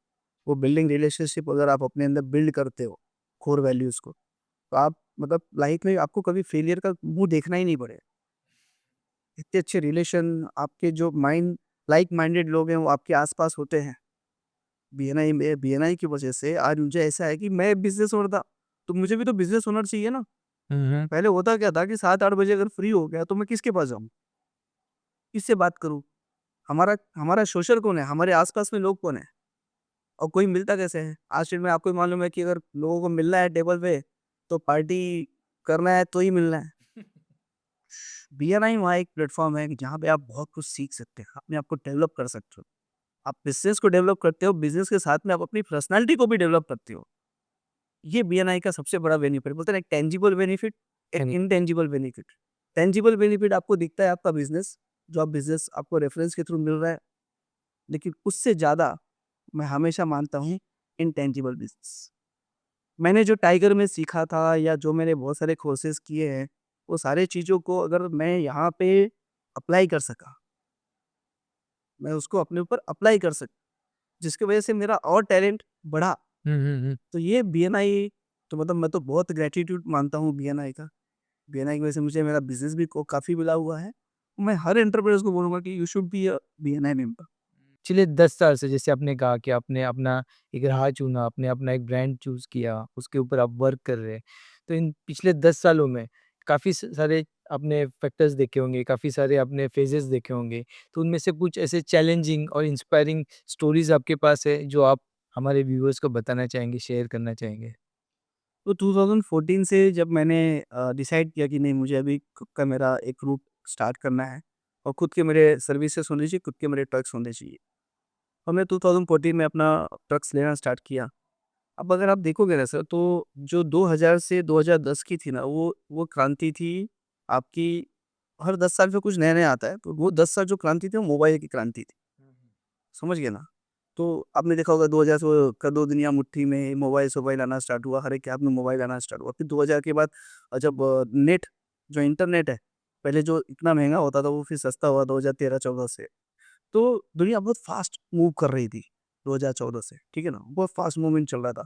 वो बिल्डिंग रिलेशनशिप अगर आप अपने अंदर बिल्ड करते हो, कोर वैल्यूज़ को, तो आप मतलब लाइफ में आपको कभी फेलियर का मुँह देखना ही नहीं पड़ेगा। इतने अच्छे रिलेशन, आपके जो लाइक माइंडेड लोग हैं, वो आपके आस-पास होते हैं। बीएनआई की वजह से आज मुझे ऐसा है कि मैं बिज़नेस ओनर था, तो मुझे भी तो बिज़नेस ओनर चाहिए ना। हुँ। पहले होता क्या था कि 7-8 बजे अगर फ्री हो गया, तो मैं किसके पास जाऊँ? किससे बात करूँ? हमारा हमारा सोशल कौन है? हमारे आस-पास में लोग कौन हैं? और कोई मिलता कैसे है? आज डेट में आपको भी मालूम है कि अगर लोगों को मिलना है टेबल पे, तो पार्टी करना है तो ही मिलना है। बीएनआई वहाँ एक प्लेटफ़ॉर्म है कि जहाँ पे आप बहुत कुछ सीख सकते हैं, अपने आप को डेवलप कर सकते हो। आप बिज़नेस को डेवलप करते हो, बिज़नेस के साथ में आप अपनी पर्सनैलिटी को भी डेवलप करते हो। ये बीएनआई का सबसे बड़ा बेनिफिट, बोलते हैं ना, एक टेंजिबल बेनिफिट, एक यानी इनटेंजिबल बेनिफिट। टेंजिबल बेनिफिट आपको दिखता है आपका बिज़नेस, जो आप बिज़नेस आपको रेफरेंस के थ्रू मिल रहा है, लेकिन उससे ज़्यादा मैं हमेशा मानता हूँ इनटेंजिबल बिज़नेस। मैंने जो टाइगर में सीखा था, या जो मैंने बहुत सारे कोर्सेज़ किए हैं, वो सारी चीज़ों को अगर मैं यहाँ पे अप्लाई कर सका, मैं उसको अपने ऊपर अप्लाई कर सका, जिसकी वजह से मेरा और टैलेंट बढ़ा। हुँ। तो ये बीएनआई, तो मतलब मैं तो बहुत ग्रैटिट्यूड मानता हूँ बीएनआई का। बीएनआई की वजह से मुझे मेरा बिज़नेस भी को काफ़ी मिला हुआ है। मैं हर एंटरप्रेन्योर्स को बोलूँगा कि you should be a BNI member. पिछले 10 साल से जैसे आपने कहा कि आपने अपना एक राह चुना, आपने अपना एक ब्रांड चूज़ किया, उसके ऊपर आप वर्क कर रहे हैं। तो इन पिछले 10 सालों में काफ़ी सारे आपने फैक्टर्स देखे होंगे, काफ़ी सारे आपने फेजेज़ देखे होंगे। तो उनमें से कुछ ऐसे चैलेंजिंग और इंस्पायरिंग स्टोरीज़ आपके पास है जो आप हमारे व्यूअर्स को बताना चाहेंगे, शेयर करना चाहेंगे? तो 2014 से जब मैंने डिसाइड किया कि नहीं, मुझे अभी खुद का मेरा एक रूट स्टार्ट करना है, और खुद के मेरे सर्विसेज़ होने चाहिए, खुद के मेरे ट्रक्स होने चाहिए। और मैं 2014 में अपना ट्रक्स लेना स्टार्ट किया। अब अगर आप देखोगे ना सर, तो जो 2000 से 2010 की थी ना, वो क्रांति थी आपकी। हर 10 साल में कुछ नया-नया आता है, तो वो 10 साल जो क्रांति थी, वो मोबाइल की क्रांति थी। समझ गए ना? तो आपने देखा होगा 2000 से कर दो दुनिया मुट्ठी में मोबाइल आना स्टार्ट हुआ, हर एक के हाथ में मोबाइल आना स्टार्ट हुआ। फिर 2000 के बाद जब नेट जो इंटरनेट है, पहले जो इतना महँगा होता था वो फिर सस्ता हुआ 2013-14 से। तो दुनिया बहुत फ़ास्ट मूव कर रही थी 2014 से, ठीक है ना? बहुत फ़ास्ट मूवमेंट चल रहा था।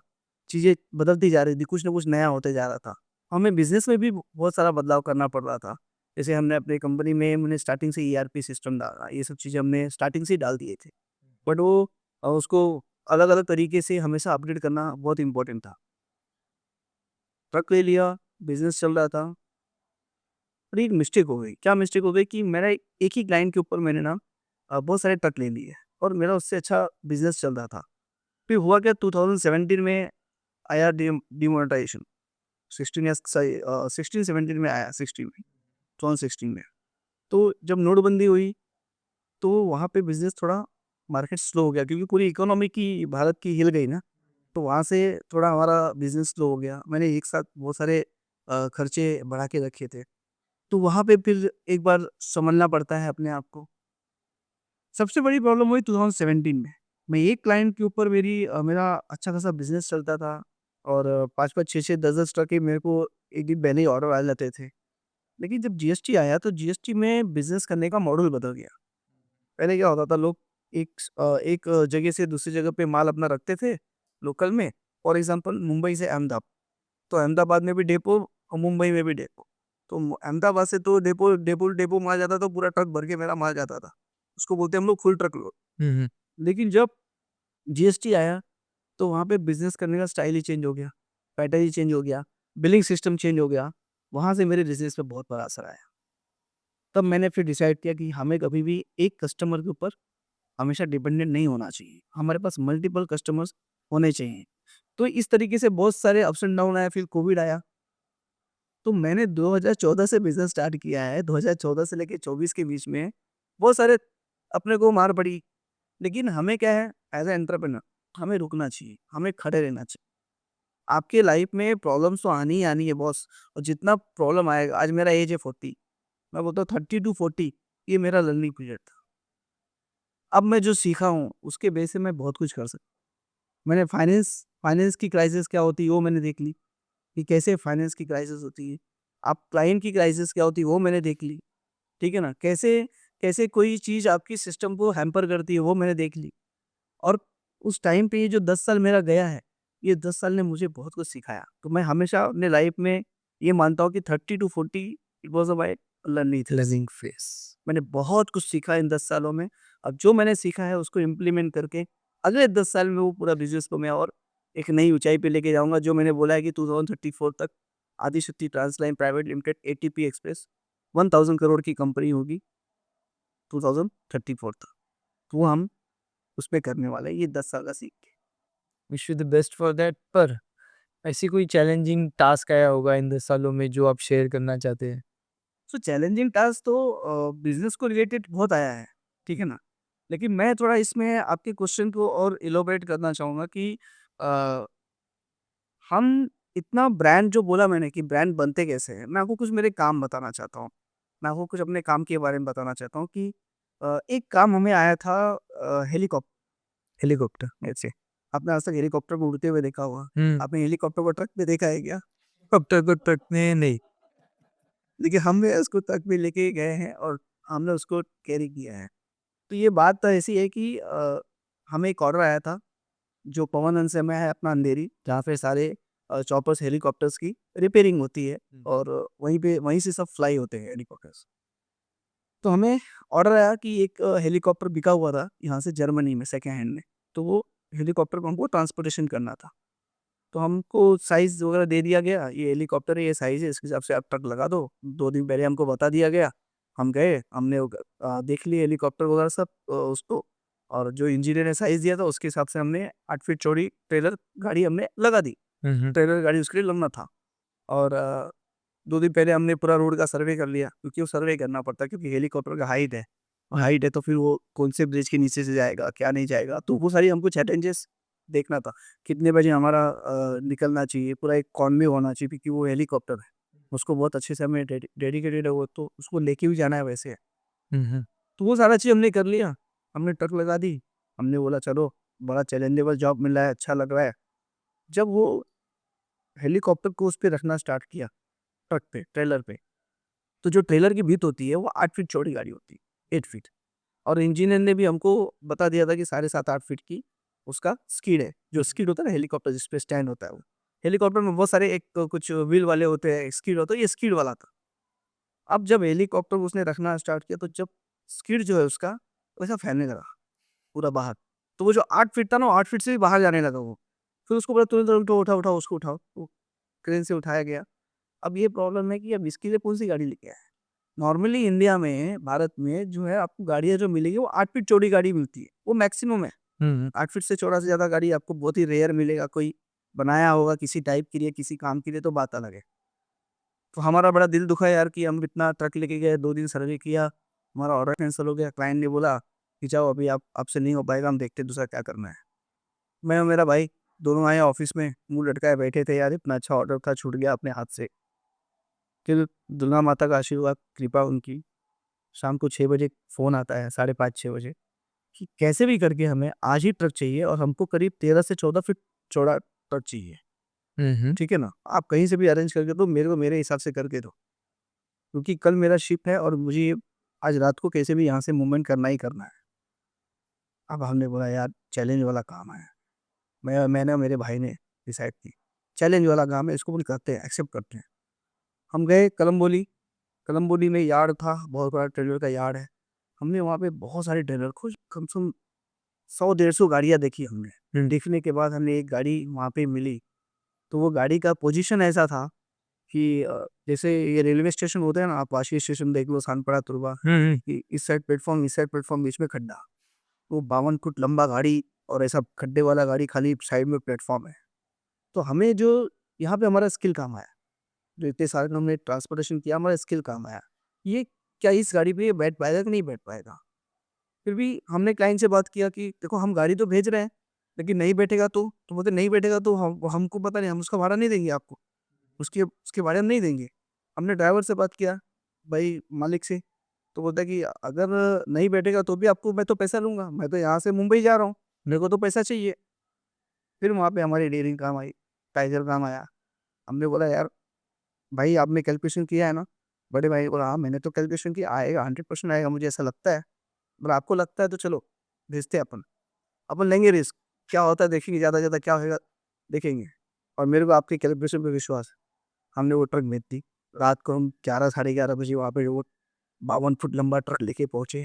चीज़ें बदलती जा रही थी, कुछ ना कुछ नया होते जा रहा था। हमें बिज़नेस में भी बहुत सारा बदलाव करना पड़ रहा था। जैसे हमने अपनी कंपनी में हमने स्टार्टिंग से ईआरपी सिस्टम डाला, ये सब चीज़ें हमने स्टार्टिंग से ही डाल दिए थे। बट वो उसको अलग-अलग तरीके से हमेशा अपग्रेड करना बहुत इम्पोर्टेंट था। ट्रक ले लिया, बिज़नेस चल रहा था, पर एक मिस्टेक हो गई। क्या मिस्टेक हो गई कि मेरा एक ही क्लाइंट के ऊपर मैंने ना बहुत सारे ट्रक ले लिए और मेरा उससे अच्छा बिज़नेस चल रहा था। फिर हुआ क्या 2017 में आया डिमोनेटाइजेशन। 16 या सही 16-17 में आया 16 में, 2016 में। तो जब नोटबंदी हुई तो वहाँ पे बिज़नेस थोड़ा मार्केट स्लो हो गया क्योंकि पूरी इकोनॉमी की भारत की हिल गई ना, तो वहाँ से थोड़ा हमारा बिज़नेस स्लो हो गया। मैंने एक साथ बहुत सारे खर्चे बढ़ा के रखे थे। तो वहाँ पे फिर एक बार सँभलना पड़ता है अपने आप को। सबसे बड़ी प्रॉब्लम हुई 2017 में। मैं एक क्लाइंट के ऊपर मेरा अच्छा खासा बिज़नेस चलता था और 5-5, 6-6, 10-10 ट्रक के मेरे को एक दिन पहले ही ऑर्डर आ जाते थे। लेकिन जब जीएसटी आया तो जीएसटी में बिज़नेस करने का मॉडल बदल गया। पहले क्या होता था लोग एक जगह से दूसरी जगह पे माल अपना रखते थे लोकल में, फॉर एग्ज़ाम्पल मुंबई से अहमदाबाद। तो अहमदाबाद में भी डेपो और मुंबई में भी डेपो। तो अहमदाबाद से तो डेपो डेपो डेपो माल जाता था, पूरा ट्रक भर के मेरा माल जाता था। उसको बोलते हैं हम लोग फुल ट्रक लोड। हुँ, हुँ। लेकिन जब जीएसटी आया तो वहाँ पे बिज़नेस करने का स्टाइल ही चेंज हो गया, पैटर्न ही चेंज हो गया, बिलिंग सिस्टम चेंज हो गया। वहाँ से मेरे बिज़नेस पे बहुत बड़ा असर आया। तब मैंने फिर डिसाइड किया कि हमें कभी भी एक कस्टमर के ऊपर हमेशा डिपेंडेंट नहीं होना चाहिए। हमारे पास मल्टीपल कस्टमर्स होने चाहिए। तो इस तरीके से बहुत सारे अप्स एंड डाउन आए, फिर कोविड आया। तो मैंने 2014 से बिज़नेस स्टार्ट किया है। 2014 से लेके 24 के बीच में बहुत सारे अपने को मार पड़ी। लेकिन हमें क्या है एज़ अ एंटरप्रेन्योर हमें रुकना चाहिए, हमें खड़े रहना चाहिए। आपके लाइफ में प्रॉब्लम्स तो आनी ही आनी है बॉस, और जितना प्रॉब्लम आएगा, आज मेरा एज है 40, मैं बोलता हूँ 30 टू 40 ये मेरा लर्निंग पीरियड था। अब मैं जो सीखा हूँ उसके बेस से मैं बहुत कुछ कर सकता हूँ। मैंने फाइनेंस फाइनेंस की क्राइसिस क्या होती है वो मैंने देख ली, कि कैसे फाइनेंस की क्राइसिस होती है। आप क्लाइंट की क्राइसिस क्या होती है वो मैंने देख ली, ठीक है ना? कैसे कैसे कोई चीज़ आपकी सिस्टम को हैम्पर करती है वो मैंने देख ली। और उस टाइम पे ये जो 10 साल मेरा गया है, ये 10 साल ने मुझे बहुत कुछ सिखाया। तो मैं हमेशा अपने लाइफ में ये मानता हूँ कि 30 to 40 it was my learning phase. Learning phase. मैंने बहुत कुछ सीखा इन 10 सालों में। अब जो मैंने सीखा है उसको इम्प्लीमेंट करके अगले 10 साल में वो पूरा बिज़नेस को मैं और एक नई ऊँचाई पे लेके जाऊँगा। जो मैंने बोला है कि 2034 तक Adishakti Transline private limited ATP express 1000 crore की कंपनी होगी 2034 तक। तो वो हम उसमें करने वाले हैं ये 10 साल का सीख के। Wish you the best for that. पर ऐसी कोई चैलेंजिंग टास्क आया होगा इन 10 सालों में जो आप शेयर करना चाहते हैं? सो चैलेंजिंग टास्क तो बिज़नेस को रिलेटेड बहुत आया है, ठीक है ना? लेकिन मैं थोड़ा इसमें आपके क्वेश्चन को और इलैबोरेट करना चाहूँगा कि अ, हम इतना ब्रांड जो बोला मैंने कि ब्रांड बनते कैसे हैं, मैं आपको कुछ मेरे काम बताना चाहता हूँ। मैं आपको कुछ अपने काम के बारे में बताना चाहता हूँ कि एक काम हमें आया था हेलीकॉप्टर में से। आपने आज तक हेलीकॉप्टर को उड़ते हुए देखा होगा। हुँ। आपने हेलीकॉप्टर को ट्रक पे देखा है क्या? अब तक को ट्रकने नहीं। देखिए हमने उसको ट्रक पे लेके गए हैं और हमने उसको कैरी किया है। तो ये बात तो ऐसी है कि हमें एक ऑर्डर आया था जो पवन हंस में है अपना अंधेरी, जहाँ पे सारे चॉपर्स हेलीकॉप्टर्स की रिपेयरिंग होती है और वहीं से सब फ्लाई होते हैं हेलीकॉप्टर्स। तो हमें ऑर्डर आया कि एक हेलीकॉप्टर बिका हुआ था यहाँ से जर्मनी में सेकंड हैंड में, तो वो हेलीकॉप्टर को हमको ट्रांसपोर्टेशन करना था। तो हमको साइज़ वगैरह दे दिया गया, ये हेलीकॉप्टर है, ये साइज़ है, इसके हिसाब से आप ट्रक लगा दो। 2 दिन पहले हमको बता दिया गया, हम गए, हमने देख लिए हेलीकॉप्टर वगैरह सब उसको, और जो इंजीनियर ने साइज़ दिया था उसके हिसाब से हमने 8 फीट चौड़ी ट्रेलर गाड़ी हमने लगा दी। हुँ, हुँ। ट्रेलर गाड़ी उसके लिए लगना था और 2 दिन पहले हमने पूरा रोड का सर्वे कर लिया क्योंकि वो सर्वे करना पड़ता है क्योंकि हेलीकॉप्टर का हाइट है तो फिर वो कौन से ब्रिज के नीचे से जाएगा, क्या नहीं जाएगा, तो वो सारी हमको चैलेंजेस देखना था। कितने बजे हमारा निकलना चाहिए, पूरा एक कॉनवे होना चाहिए क्योंकि वो हेलीकॉप्टर है। उसको बहुत अच्छे से हमें डेडिकेटेड है वो, तो उसको लेके भी जाना है वैसे। हुँ, हुँ। तो वो सारा चीज़ हमने कर लिया, हमने ट्रक लगा दी, हमने बोला चलो बड़ा चैलेंजेबल जॉब मिल रहा है, अच्छा लग रहा है। जब वो हेलीकॉप्टर को उस पे रखना स्टार्ट किया, ट्रक पे, ट्रेलर पे, तो जो ट्रेलर की भित होती है वो 8 फीट चौड़ी गाड़ी होती है, 8 फीट। और इंजीनियर ने भी हमको बता दिया था कि साढ़े 7-8 फीट की उसका स्किड है। जो स्किड होता है ना हेलीकॉप्टर जिस पे स्टैंड होता है वो। हेलीकॉप्टर में बहुत सारे एक कुछ व्हील वाले होते हैं, स्किड होता है, ये स्किड वाला था। अब जब हेलीकॉप्टर उसने रखना स्टार्ट किया तो जब स्किड जो है उसका वैसा फैलने लगा पूरा बाहर। तो वो जो 8 फीट था ना, वो 8 फीट से भी बाहर जाने लगा वो। फिर उसको बोला तुरंत तुरंत उठाओ, उठाओ, उसको उठाओ। वो क्रेन से उठाया गया। अब ये प्रॉब्लम है कि अब इसके लिए कौन-सी गाड़ी लेके आए? नॉर्मली इंडिया में, भारत में जो है आपको गाड़ियाँ जो मिलेगी वो 8 फीट चौड़ी गाड़ी मिलती है, वो मैक्सिमम है। हुँ, 8 फीट से चौड़ा से ज़्यादा गाड़ी आपको बहुत ही रेयर मिलेगा, कोई बनाया होगा किसी टाइप के लिए, किसी काम के लिए तो बात अलग है। तो हमारा बड़ा दिल दुखा यार कि हम इतना ट्रक लेके गए, 2 दिन सर्वे किया, हमारा ऑर्डर कैंसल हो गया। क्लाइंट ने बोला कि जाओ अभी आप आपसे नहीं हो पाएगा, हम देखते हैं दूसरा क्या करना है। मैं और मेरा भाई दोनों आए ऑफ़िस में, मुँह लटकाए बैठे थे यार, इतना अच्छा ऑर्डर था, छूट गया अपने हाथ से। फिर दुर्गा माता का आशीर्वाद, कृपा उनकी, शाम को 6 बजे फ़ोन आता है, साढ़े 5-6 बजे, कि कैसे भी करके हमें आज ही ट्रक चाहिए और हमको करीब 13 से 14 फीट चौड़ा ट्रक चाहिए। हुँ, हुँ। ठीक है ना? आप कहीं से भी अरेंज करके दो, मेरे को मेरे हिसाब से करके दो। क्योंकि कल मेरा शिफ्ट है और मुझे आज रात को कैसे भी यहाँ से मूवमेंट करना ही करना है। अब हमने बोला यार चैलेंज वाला काम है। मैंने और मेरे भाई ने डिसाइड की, चैलेंज वाला काम है, इसको भी करते हैं, एक्सेप्ट करते हैं। हम गए कलंबोली, कलंबोली में यार्ड था, बहुत बड़ा ट्रेलर का यार्ड है। हमने वहाँ पे बहुत सारे ट्रेलर कुछ कम से कम 100-150 गाड़ियाँ देखी हमने। देखने के बाद हमें एक गाड़ी वहाँ पे मिली, तो वो गाड़ी का पोज़ीशन ऐसा था कि जैसे ये रेलवे स्टेशन होते हैं ना, आप वाशी स्टेशन देख लो, सानपड़ा, तुरबा, हुँ, हुँ। कि इस साइड प्लेटफ़ॉर्म, इस साइड प्लेटफ़ॉर्म, बीच में खड्डा। वो 52 फुट लंबा गाड़ी और ऐसा खड्डे वाला गाड़ी, खाली साइड में प्लेटफ़ॉर्म है। तो हमें जो यहाँ पे हमारा स्किल काम आया, जो इतने साल हमने ट्रांसपोर्टेशन किया, हमारा स्किल काम आया। ये क्या इस गाड़ी पे ये बैठ पाएगा कि नहीं बैठ पाएगा? फिर भी हमने क्लाइंट से बात किया कि देखो हम गाड़ी तो भेज रहे हैं, लेकिन नहीं बैठेगा तो? तो बोलते नहीं बैठेगा तो हमको पता नहीं, हम उसका भाड़ा नहीं देंगे आपको। उसके उसके भाड़े हम नहीं देंगे। हमने ड्राइवर से बात किया, भाई मालिक से, तो बोलता है कि अगर नहीं बैठेगा तो भी आपको मैं तो पैसा लूँगा, मैं तो यहाँ से मुंबई जा रहा हूँ, मेरे को तो पैसा चाहिए। फिर वहाँ पे हमारी डीलिंग काम आई, टाइगर काम आया। हमने बोला यार भाई आपने कैलकुलेशन किया है ना? बड़े भाई ने बोला हाँ मैंने तो कैलकुलेशन किया, आएगा 100% आएगा, मुझे ऐसा लगता है। बोला आपको लगता है तो चलो भेजते हैं अपन। अपन लेंगे रिस्क, क्या होता है देखेंगे, ज़्यादा से ज़्यादा क्या होएगा देखेंगे। और मेरे को आपके कैलकुलेशन पे विश्वास है। हमने वो ट्रक भेज दी। रात को हम 11 साढ़े 11 बजे वहाँ पे वो 52 फुट लंबा ट्रक लेके पहुँचे।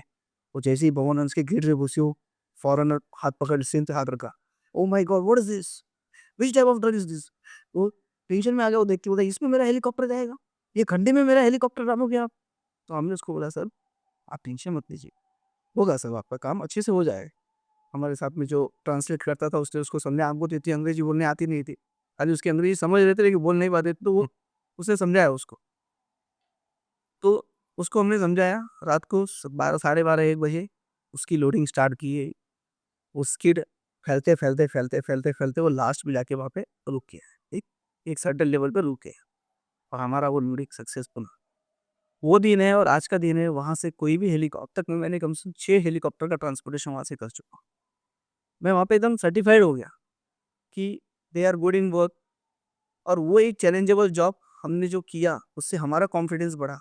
वो जैसे ही भवन हंस के गेट पे घुसे, वो फॉरेनर हाथ पकड़ सीन से हाथ रखा। Oh my God what is this? Which type of truck is this? वो टेंशन में आ गया, वो देख के बोला इसमें मेरा हेलीकॉप्टर जाएगा? ये खड्डे में मेरा हेलीकॉप्टर डालोगे आप? तो हमने उसको बोला सर आप टेंशन मत लीजिए, होगा सर आपका काम अच्छे से हो जाएगा। हमारे साथ में जो ट्रांसलेट करता था उसने उसको समझाया, हमको तो इतनी अंग्रेज़ी बोलने आती नहीं थी। खाली उसकी अंग्रेज़ी समझ रहे थे लेकिन बोल नहीं पाते थे, तो वो उसने समझाया उसको। तो उसको हमने समझाया, रात को 12 साढ़े 12 1 बजे उसकी लोडिंग स्टार्ट की है। वो स्किड फैलते, फैलते, फैलते, फैलते, फैलते वो लास्ट में जाके वहाँ पे रुक गया। एक एक सर्टेन लेवल पे रुक गया और हमारा वो लोडिंग सक्सेसफुल। वो दिन है और आज का दिन है, वहाँ से कोई भी हेलीकॉप्टर तक में मैंने कम से कम 6 हेलीकॉप्टर का ट्रांसपोर्टेशन वहाँ से कर चुका हूँ। मैं वहाँ पे एकदम सर्टिफ़ाइड हो गया कि they are good in work. और वो एक चैलेंजेबल जॉब हमने जो किया, उससे हमारा कॉन्फिडेंस बढ़ा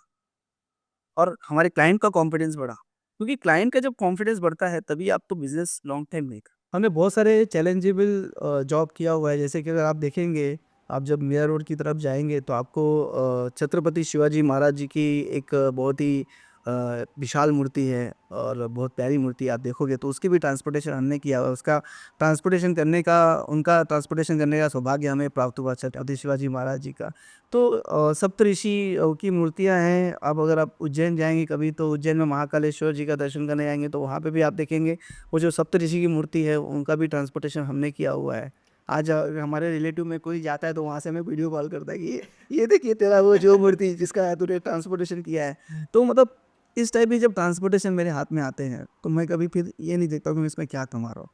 और हमारे क्लाइंट का कॉन्फिडेंस बढ़ा। क्योंकि क्लाइंट का जब कॉन्फिडेंस बढ़ता है तभी आप तो बिज़नेस लॉन्ग टाइम में हमने बहुत सारे चैलेंजेबल जॉब किया हुआ है। जैसे कि अगर आप देखेंगे, आप जब मिया रोड की तरफ जाएँगे तो आपको छत्रपति शिवाजी महाराज जी की एक बहुत ही विशाल मूर्ति है और बहुत प्यारी मूर्ति आप देखोगे, तो उसकी भी ट्रांसपोर्टेशन हमने किया हुआ है। उसका ट्रांसपोर्टेशन करने का उनका ट्रांसपोर्टेशन करने का सौभाग्य हमें प्राप्त हुआ छत्रपति शिवाजी महाराज जी का। तो सप्तऋषि की मूर्तियाँ हैं। अब अगर आप उज्जैन जाएँगे कभी, तो उज्जैन में महाकालेश्वर जी का दर्शन करने जाएँगे तो वहाँ पे भी आप देखेंगे वो जो सप्तऋषि की मूर्ति है उनका भी ट्रांसपोर्टेशन हमने किया हुआ है। आज हमारे रिलेटिव में कोई जाता है तो वहाँ से हमें वीडियो कॉल करता है कि ये देखिए तेरा वो जो मूर्ति जिसका तूने ट्रांसपोर्टेशन किया है। तो मतलब इस टाइप की जब ट्रांसपोर्टेशन मेरे हाथ में आते हैं तो मैं कभी फिर ये नहीं देखता कि मैं इसमें क्या कमा रहा हूँ।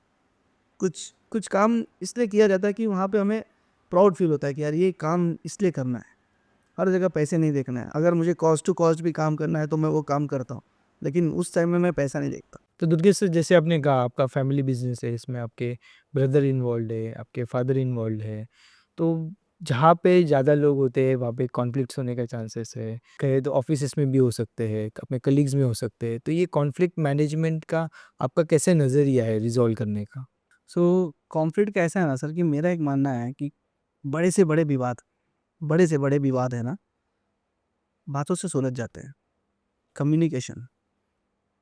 कुछ कुछ काम इसलिए किया जाता है कि वहाँ पे हमें प्राउड फील होता है कि यार ये काम इसलिए करना है। हर जगह पैसे नहीं देखना है। अगर मुझे कॉस्ट टू कॉस्ट भी काम करना है तो मैं वो काम करता हूँ। लेकिन उस टाइम में मैं पैसा नहीं देखता। तो दुर्गेश सर, जैसे आपने कहा आपका फैमिली बिजनेस है, इसमें आपके ब्रदर इन्वॉल्व है, आपके फादर इन्वॉल्व है, तो जहाँ पे ज़्यादा लोग होते हैं वहाँ पे कॉन्फ्लिक्ट्स होने का चांसेस है, कहे तो ऑफिस में भी हो सकते हैं, अपने कलीग्स में हो सकते हैं, तो ये कॉन्फ्लिक्ट मैनेजमेंट का आपका कैसे नज़रिया है रिजॉल्व करने का? सो कॉन्फ्लिक्ट का ऐसा है ना सर, कि मेरा एक मानना है कि बड़े से बड़े विवाद है ना, बातों से सुलझ जाते हैं। कम्युनिकेशन,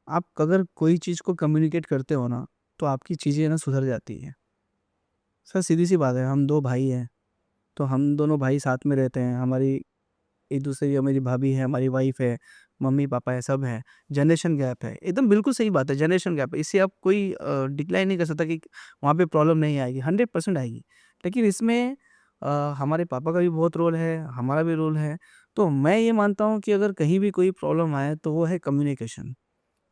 आप अगर कोई चीज़ को कम्युनिकेट करते हो ना, तो आपकी चीज़ें ना सुधर जाती हैं। सर सीधी सी बात है, हम 2 भाई हैं, तो हम दोनों भाई साथ में रहते हैं। हमारी एक दूसरे की, मेरी भाभी है, हमारी वाइफ़ है, मम्मी-पापा है, सब हैं। जनरेशन गैप है, एकदम बिल्कुल सही बात है, जनरेशन गैप है। इससे आप कोई डिक्लाइन नहीं कर सकता कि वहाँ पे प्रॉब्लम नहीं आएगी, 100% आएगी। लेकिन इसमें हमारे पापा का भी बहुत रोल है, हमारा भी रोल है। तो मैं ये मानता हूँ कि अगर कहीं भी कोई प्रॉब्लम आए, तो वो है कम्युनिकेशन।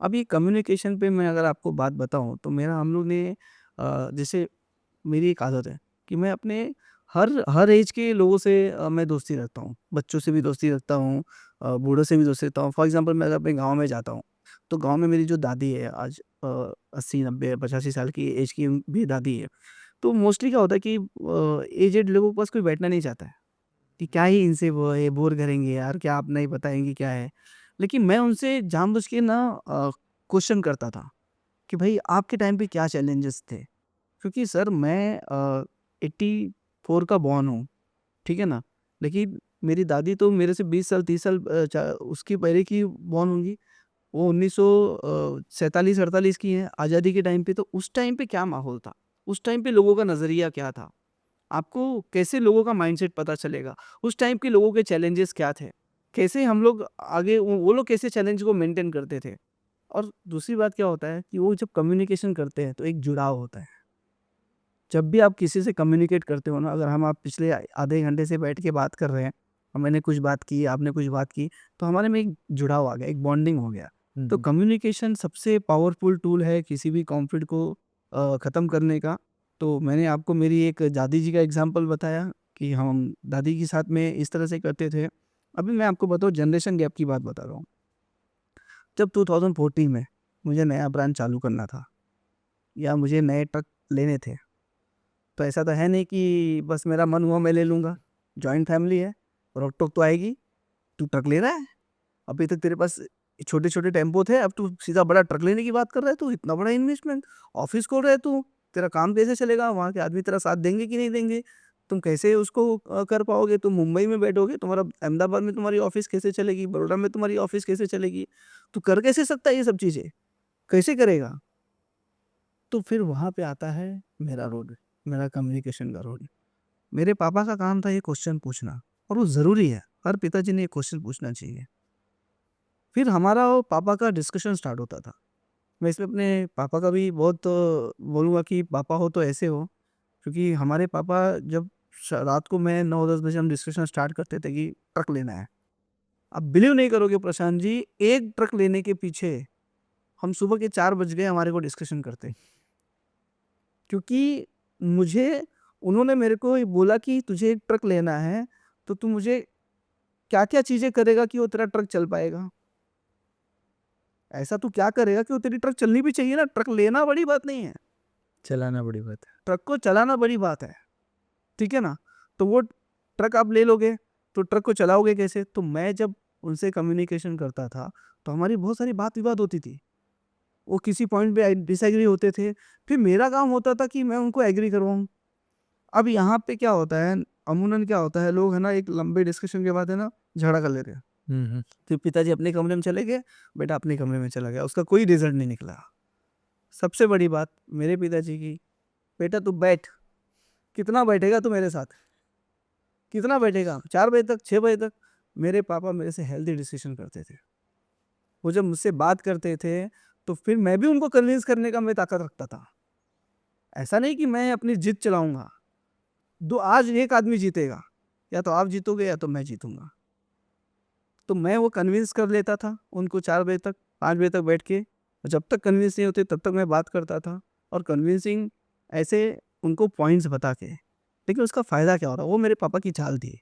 अब ये कम्युनिकेशन पे मैं अगर आपको बात बताऊँ, तो मेरा हम लोग ने जैसे मेरी एक आदत है कि मैं अपने हर एज के लोगों से मैं दोस्ती रखता हूँ। बच्चों से भी दोस्ती रखता हूँ, बूढ़ों से भी दोस्ती रखता हूँ। फॉर एग्ज़ाम्पल मैं अगर अपने गाँव में जाता हूँ, तो गाँव में मेरी जो दादी है आज 80, 90, 85 साल की एज की भी दादी है। तो मोस्टली क्या होता है कि एजेड लोगों के पास कोई बैठना नहीं चाहता है, कि क्या ही इनसे वो है, बोर करेंगे यार, क्या आप नहीं बताएँगे क्या है। लेकिन मैं उनसे जानबूझ के ना क्वेश्चन करता था कि भई आपके टाइम पे क्या चैलेंजेस थे? क्योंकि सर मैं 84 का बॉर्न हूँ, ठीक है ना? लेकिन मेरी दादी तो मेरे से 20 साल 30 साल उसकी पहले की बॉर्न होंगी। वो 1947-48 की हैं, आज़ादी के टाइम पे। तो उस टाइम पे क्या माहौल था? उस टाइम पे लोगों का नज़रिया क्या था? आपको कैसे लोगों का माइंडसेट पता चलेगा? उस टाइम के लोगों के चैलेंजेस क्या थे? कैसे हम लोग आगे वो लोग कैसे चैलेंज को मेंटेन करते थे? और दूसरी बात क्या होता है कि वो जब कम्युनिकेशन करते हैं, तो एक जुड़ाव होता है। जब भी आप किसी से कम्युनिकेट करते हो ना, अगर हम आप पिछले आधे घंटे से बैठ के बात कर रहे हैं, और मैंने कुछ बात की, आपने कुछ बात की, तो हमारे में एक जुड़ाव आ गया, एक बॉन्डिंग हो गया। हुँ, तो हुँ। कम्युनिकेशन सबसे पावरफुल टूल है किसी भी कॉन्फ्लिक्ट को ख़त्म करने का। तो मैंने आपको मेरी एक दादी जी का एग्ज़ाम्पल बताया कि हम दादी के साथ में इस तरह से करते थे। अभी मैं आपको बताऊँ, जनरेशन गैप की बात बता रहा हूँ। जब 2014 में मुझे नया ब्रांच चालू करना था, या मुझे नए ट्रक लेने थे, तो ऐसा तो है नहीं कि बस मेरा मन हुआ मैं ले लूँगा। जॉइंट फैमिली है, रोक-टोक तो आएगी। तू ट्रक ले रहा है? अभी तक तेरे पास छोटे-छोटे टेम्पो थे, अब तू सीधा बड़ा ट्रक लेने की बात कर रहा है तू? इतना बड़ा इन्वेस्टमेंट, ऑफ़िस खोल रहा है तू, तेरा काम कैसे चलेगा? वहाँ के आदमी तेरा साथ देंगे कि नहीं देंगे? तुम कैसे उसको कर पाओगे? तुम मुंबई में बैठोगे, तुम्हारा अहमदाबाद में तुम्हारी ऑफ़िस कैसे चलेगी? बड़ौदा में तुम्हारी ऑफ़िस कैसे चलेगी? तू कर कैसे सकता है ये सब चीज़ें? कैसे करेगा? तो फिर वहाँ पे आता है मेरा रोल, मेरा कम्युनिकेशन का रोल। मेरे पापा का काम था ये क्वेश्चन पूछना, और वो ज़रूरी है, हर पिताजी ने ये क्वेश्चन पूछना चाहिए। फिर हमारा और पापा का डिस्कशन स्टार्ट होता था। मैं इसमें अपने पापा का भी बहुत बोलूँगा कि पापा हो तो ऐसे हो, क्योंकि हमारे पापा जब रात को मैं 9-10 बजे हम डिस्कशन स्टार्ट करते थे कि ट्रक लेना है। आप बिलीव नहीं करोगे प्रशांत जी, एक ट्रक लेने के पीछे हम सुबह के 4 बज गए हमारे को डिस्कशन करते। क्योंकि मुझे उन्होंने मेरे को ये बोला कि तुझे एक ट्रक लेना है, तो तू मुझे क्या-क्या चीज़ें करेगा कि वो तेरा ट्रक चल पाएगा? ऐसा तू क्या करेगा कि वो तेरी ट्रक चलनी भी चाहिए ना, ट्रक लेना बड़ी बात नहीं है, चलाना बड़ी बात है। ट्रक को चलाना बड़ी बात है, ठीक है ना? तो वो ट्रक आप ले लोगे, तो ट्रक को चलाओगे कैसे? तो मैं जब उनसे कम्युनिकेशन करता था, तो हमारी बहुत सारी बात-विवाद होती थी। वो किसी पॉइंट पे डिसएग्री होते थे, फिर मेरा काम होता था कि मैं उनको एग्री करवाऊँ। अब यहाँ पे क्या होता है, अमूमन क्या होता है, लोग है ना एक लंबे डिस्कशन के बाद है ना झगड़ा कर लेते हैं। हुँ, हुँ। फिर पिताजी अपने कमरे में चले गए, बेटा अपने कमरे में चला गया, उसका कोई रिजल्ट नहीं निकला। सबसे बड़ी बात मेरे पिताजी की, बेटा तू बैठ, कितना बैठेगा तू मेरे साथ, कितना बैठेगा, 4 बजे तक, 6 बजे तक। मेरे पापा मेरे से हेल्दी डिस्कशन करते थे। वो जब मुझसे बात करते थे, तो फिर मैं भी उनको कन्विंस करने का मैं ताकत रखता था। ऐसा नहीं कि मैं अपनी जिद चलाऊंगा। आज एक आदमी जीतेगा, या तो आप जीतोगे या तो मैं जीतूंगा। तो मैं वो कन्विंस कर लेता था उनको 4 बजे तक, 5 बजे तक बैठ के। जब तक कन्विंस नहीं होते तब तक मैं बात करता था, और कन्विंसिंग ऐसे उनको पॉइंट्स बता के। लेकिन उसका फ़ायदा क्या हो रहा है, वो मेरे पापा की चाल थी।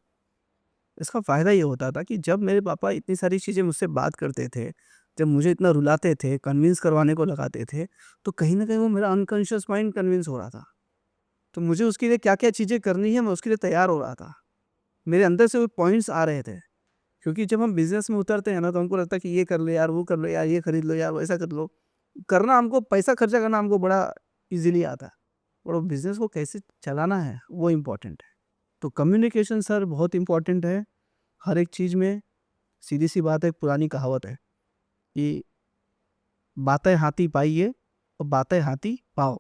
इसका फ़ायदा ये होता था कि जब मेरे पापा इतनी सारी चीज़ें मुझसे बात करते थे, जब मुझे इतना रुलाते थे, कन्विंस करवाने को लगाते थे, तो कहीं न कहीं वो मेरा अनकॉन्शियस माइंड कन्विंस हो रहा था। तो मुझे उसके लिए क्या-क्या चीज़ें करनी है, मैं उसके लिए तैयार हो रहा था। मेरे अंदर से वो पॉइंट्स आ रहे थे। क्योंकि जब हम बिज़नेस में उतरते हैं ना, तो हमको लगता है कि ये कर लो यार, वो कर लो यार, ये खरीद लो यार, वैसा कर लो। करना हमको पैसा खर्चा करना हमको बड़ा ईज़िली आता है, और वो बिज़नेस को कैसे चलाना है, वो इम्पोर्टेंट है। तो कम्युनिकेशन सर बहुत इम्पोर्टेंट है, हर एक चीज़ में। सीधी-सी बात है, एक पुरानी कहावत है कि बातें हाथी पाइए और बातें हाथी पाओ।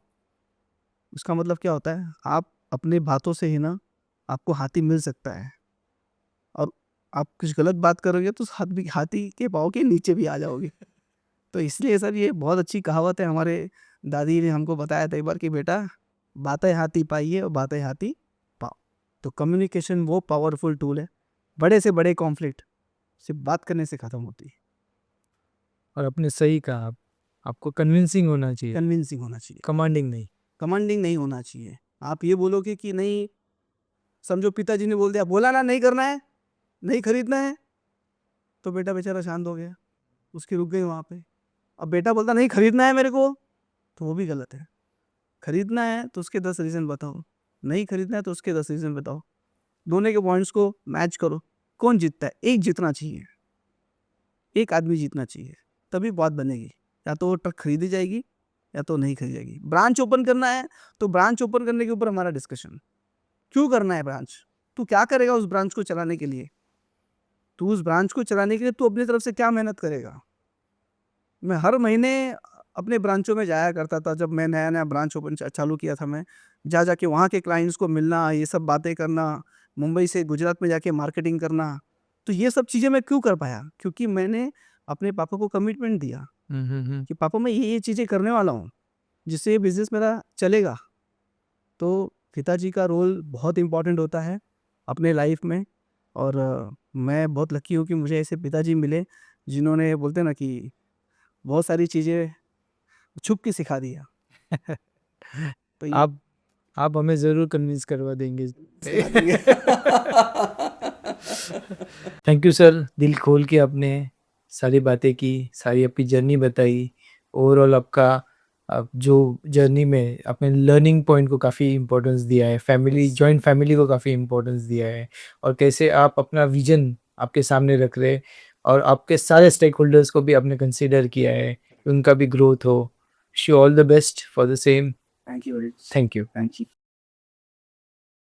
उसका मतलब क्या होता है, आप अपने बातों से ही ना आपको हाथी मिल सकता है, और आप कुछ गलत बात करोगे तो हाथी के पाँव के नीचे भी आ जाओगे। तो इसलिए सर ये बहुत अच्छी कहावत है, हमारे दादी ने हमको बताया था एक बार कि बेटा, बातें हाथी पाइए और बातें हाथी पाओ। तो कम्युनिकेशन वो पावरफुल टूल है, बड़े से बड़े कॉन्फ्लिक्ट सिर्फ बात करने से ख़त्म होती है। और आपने सही कहा, आपको कन्विंसिंग होना चाहिए, कन्विंसिंग होना चाहिए, कमांडिंग नहीं। कमांडिंग नहीं होना चाहिए। आप ये बोलोगे कि नहीं, समझो पिताजी ने बोल दिया, बोला ना नहीं करना है, नहीं खरीदना है, तो बेटा बेचारा शांत हो गया, उसकी रुक गई वहाँ पे। अब बेटा बोलता नहीं खरीदना है मेरे को, तो वो भी गलत है। खरीदना है तो उसके 10 रीज़न बताओ, नहीं खरीदना है तो उसके 10 रीज़न बताओ। दोनों के पॉइंट्स को मैच करो, कौन जीतता है? एक जीतना चाहिए, एक आदमी जीतना चाहिए, तभी बात बनेगी। या तो वो ट्रक खरीदी जाएगी या तो नहीं खरीदी जाएगी। ब्रांच ओपन करना है तो ब्रांच ओपन करने के ऊपर हमारा डिस्कशन, क्यों करना है ब्रांच? तू क्या करेगा उस ब्रांच को चलाने के लिए? तू उस ब्रांच को चलाने के लिए तू अपनी तरफ से क्या मेहनत करेगा? मैं हर महीने अपने ब्रांचों में जाया करता था, जब मैं नया-नया ब्रांच ओपन चालू किया था मैं। जा के वहाँ के क्लाइंट्स को मिलना, ये सब बातें करना, मुंबई से गुजरात में जाके मार्केटिंग करना। तो ये सब चीज़ें मैं क्यों कर पाया? क्योंकि मैंने अपने पापा को कमिटमेंट दिया कि पापा मैं ये चीज़ें करने वाला हूँ, जिससे ये बिज़नेस मेरा चलेगा। तो पिताजी का रोल बहुत इम्पोर्टेंट होता है अपने लाइफ में, और मैं बहुत लकी हूँ कि मुझे ऐसे पिताजी मिले, जिन्होंने बोलते हैं ना कि बहुत सारी चीज़ें छुप के सिखा दिया। तो ये आप आप हमें ज़रूर कन्विंस करवा देंगे। सिखा देंगे। थैंक यू सर, दिल खोल के आपने सारी बातें की, सारी आपकी जर्नी बताई। ओवरऑल आपका जो जर्नी में आपने लर्निंग पॉइंट को काफ़ी इम्पोर्टेंस दिया है, फैमिली जॉइंट फैमिली को काफ़ी इम्पोर्टेंस दिया है, और कैसे आप अपना विज़न आपके सामने रख रहे, और आपके सारे स्टेक होल्डर्स को भी आपने कंसीडर किया है, कि उनका भी ग्रोथ हो। Wish you all the best for the same. Thank you very much. Thank you. Thank you.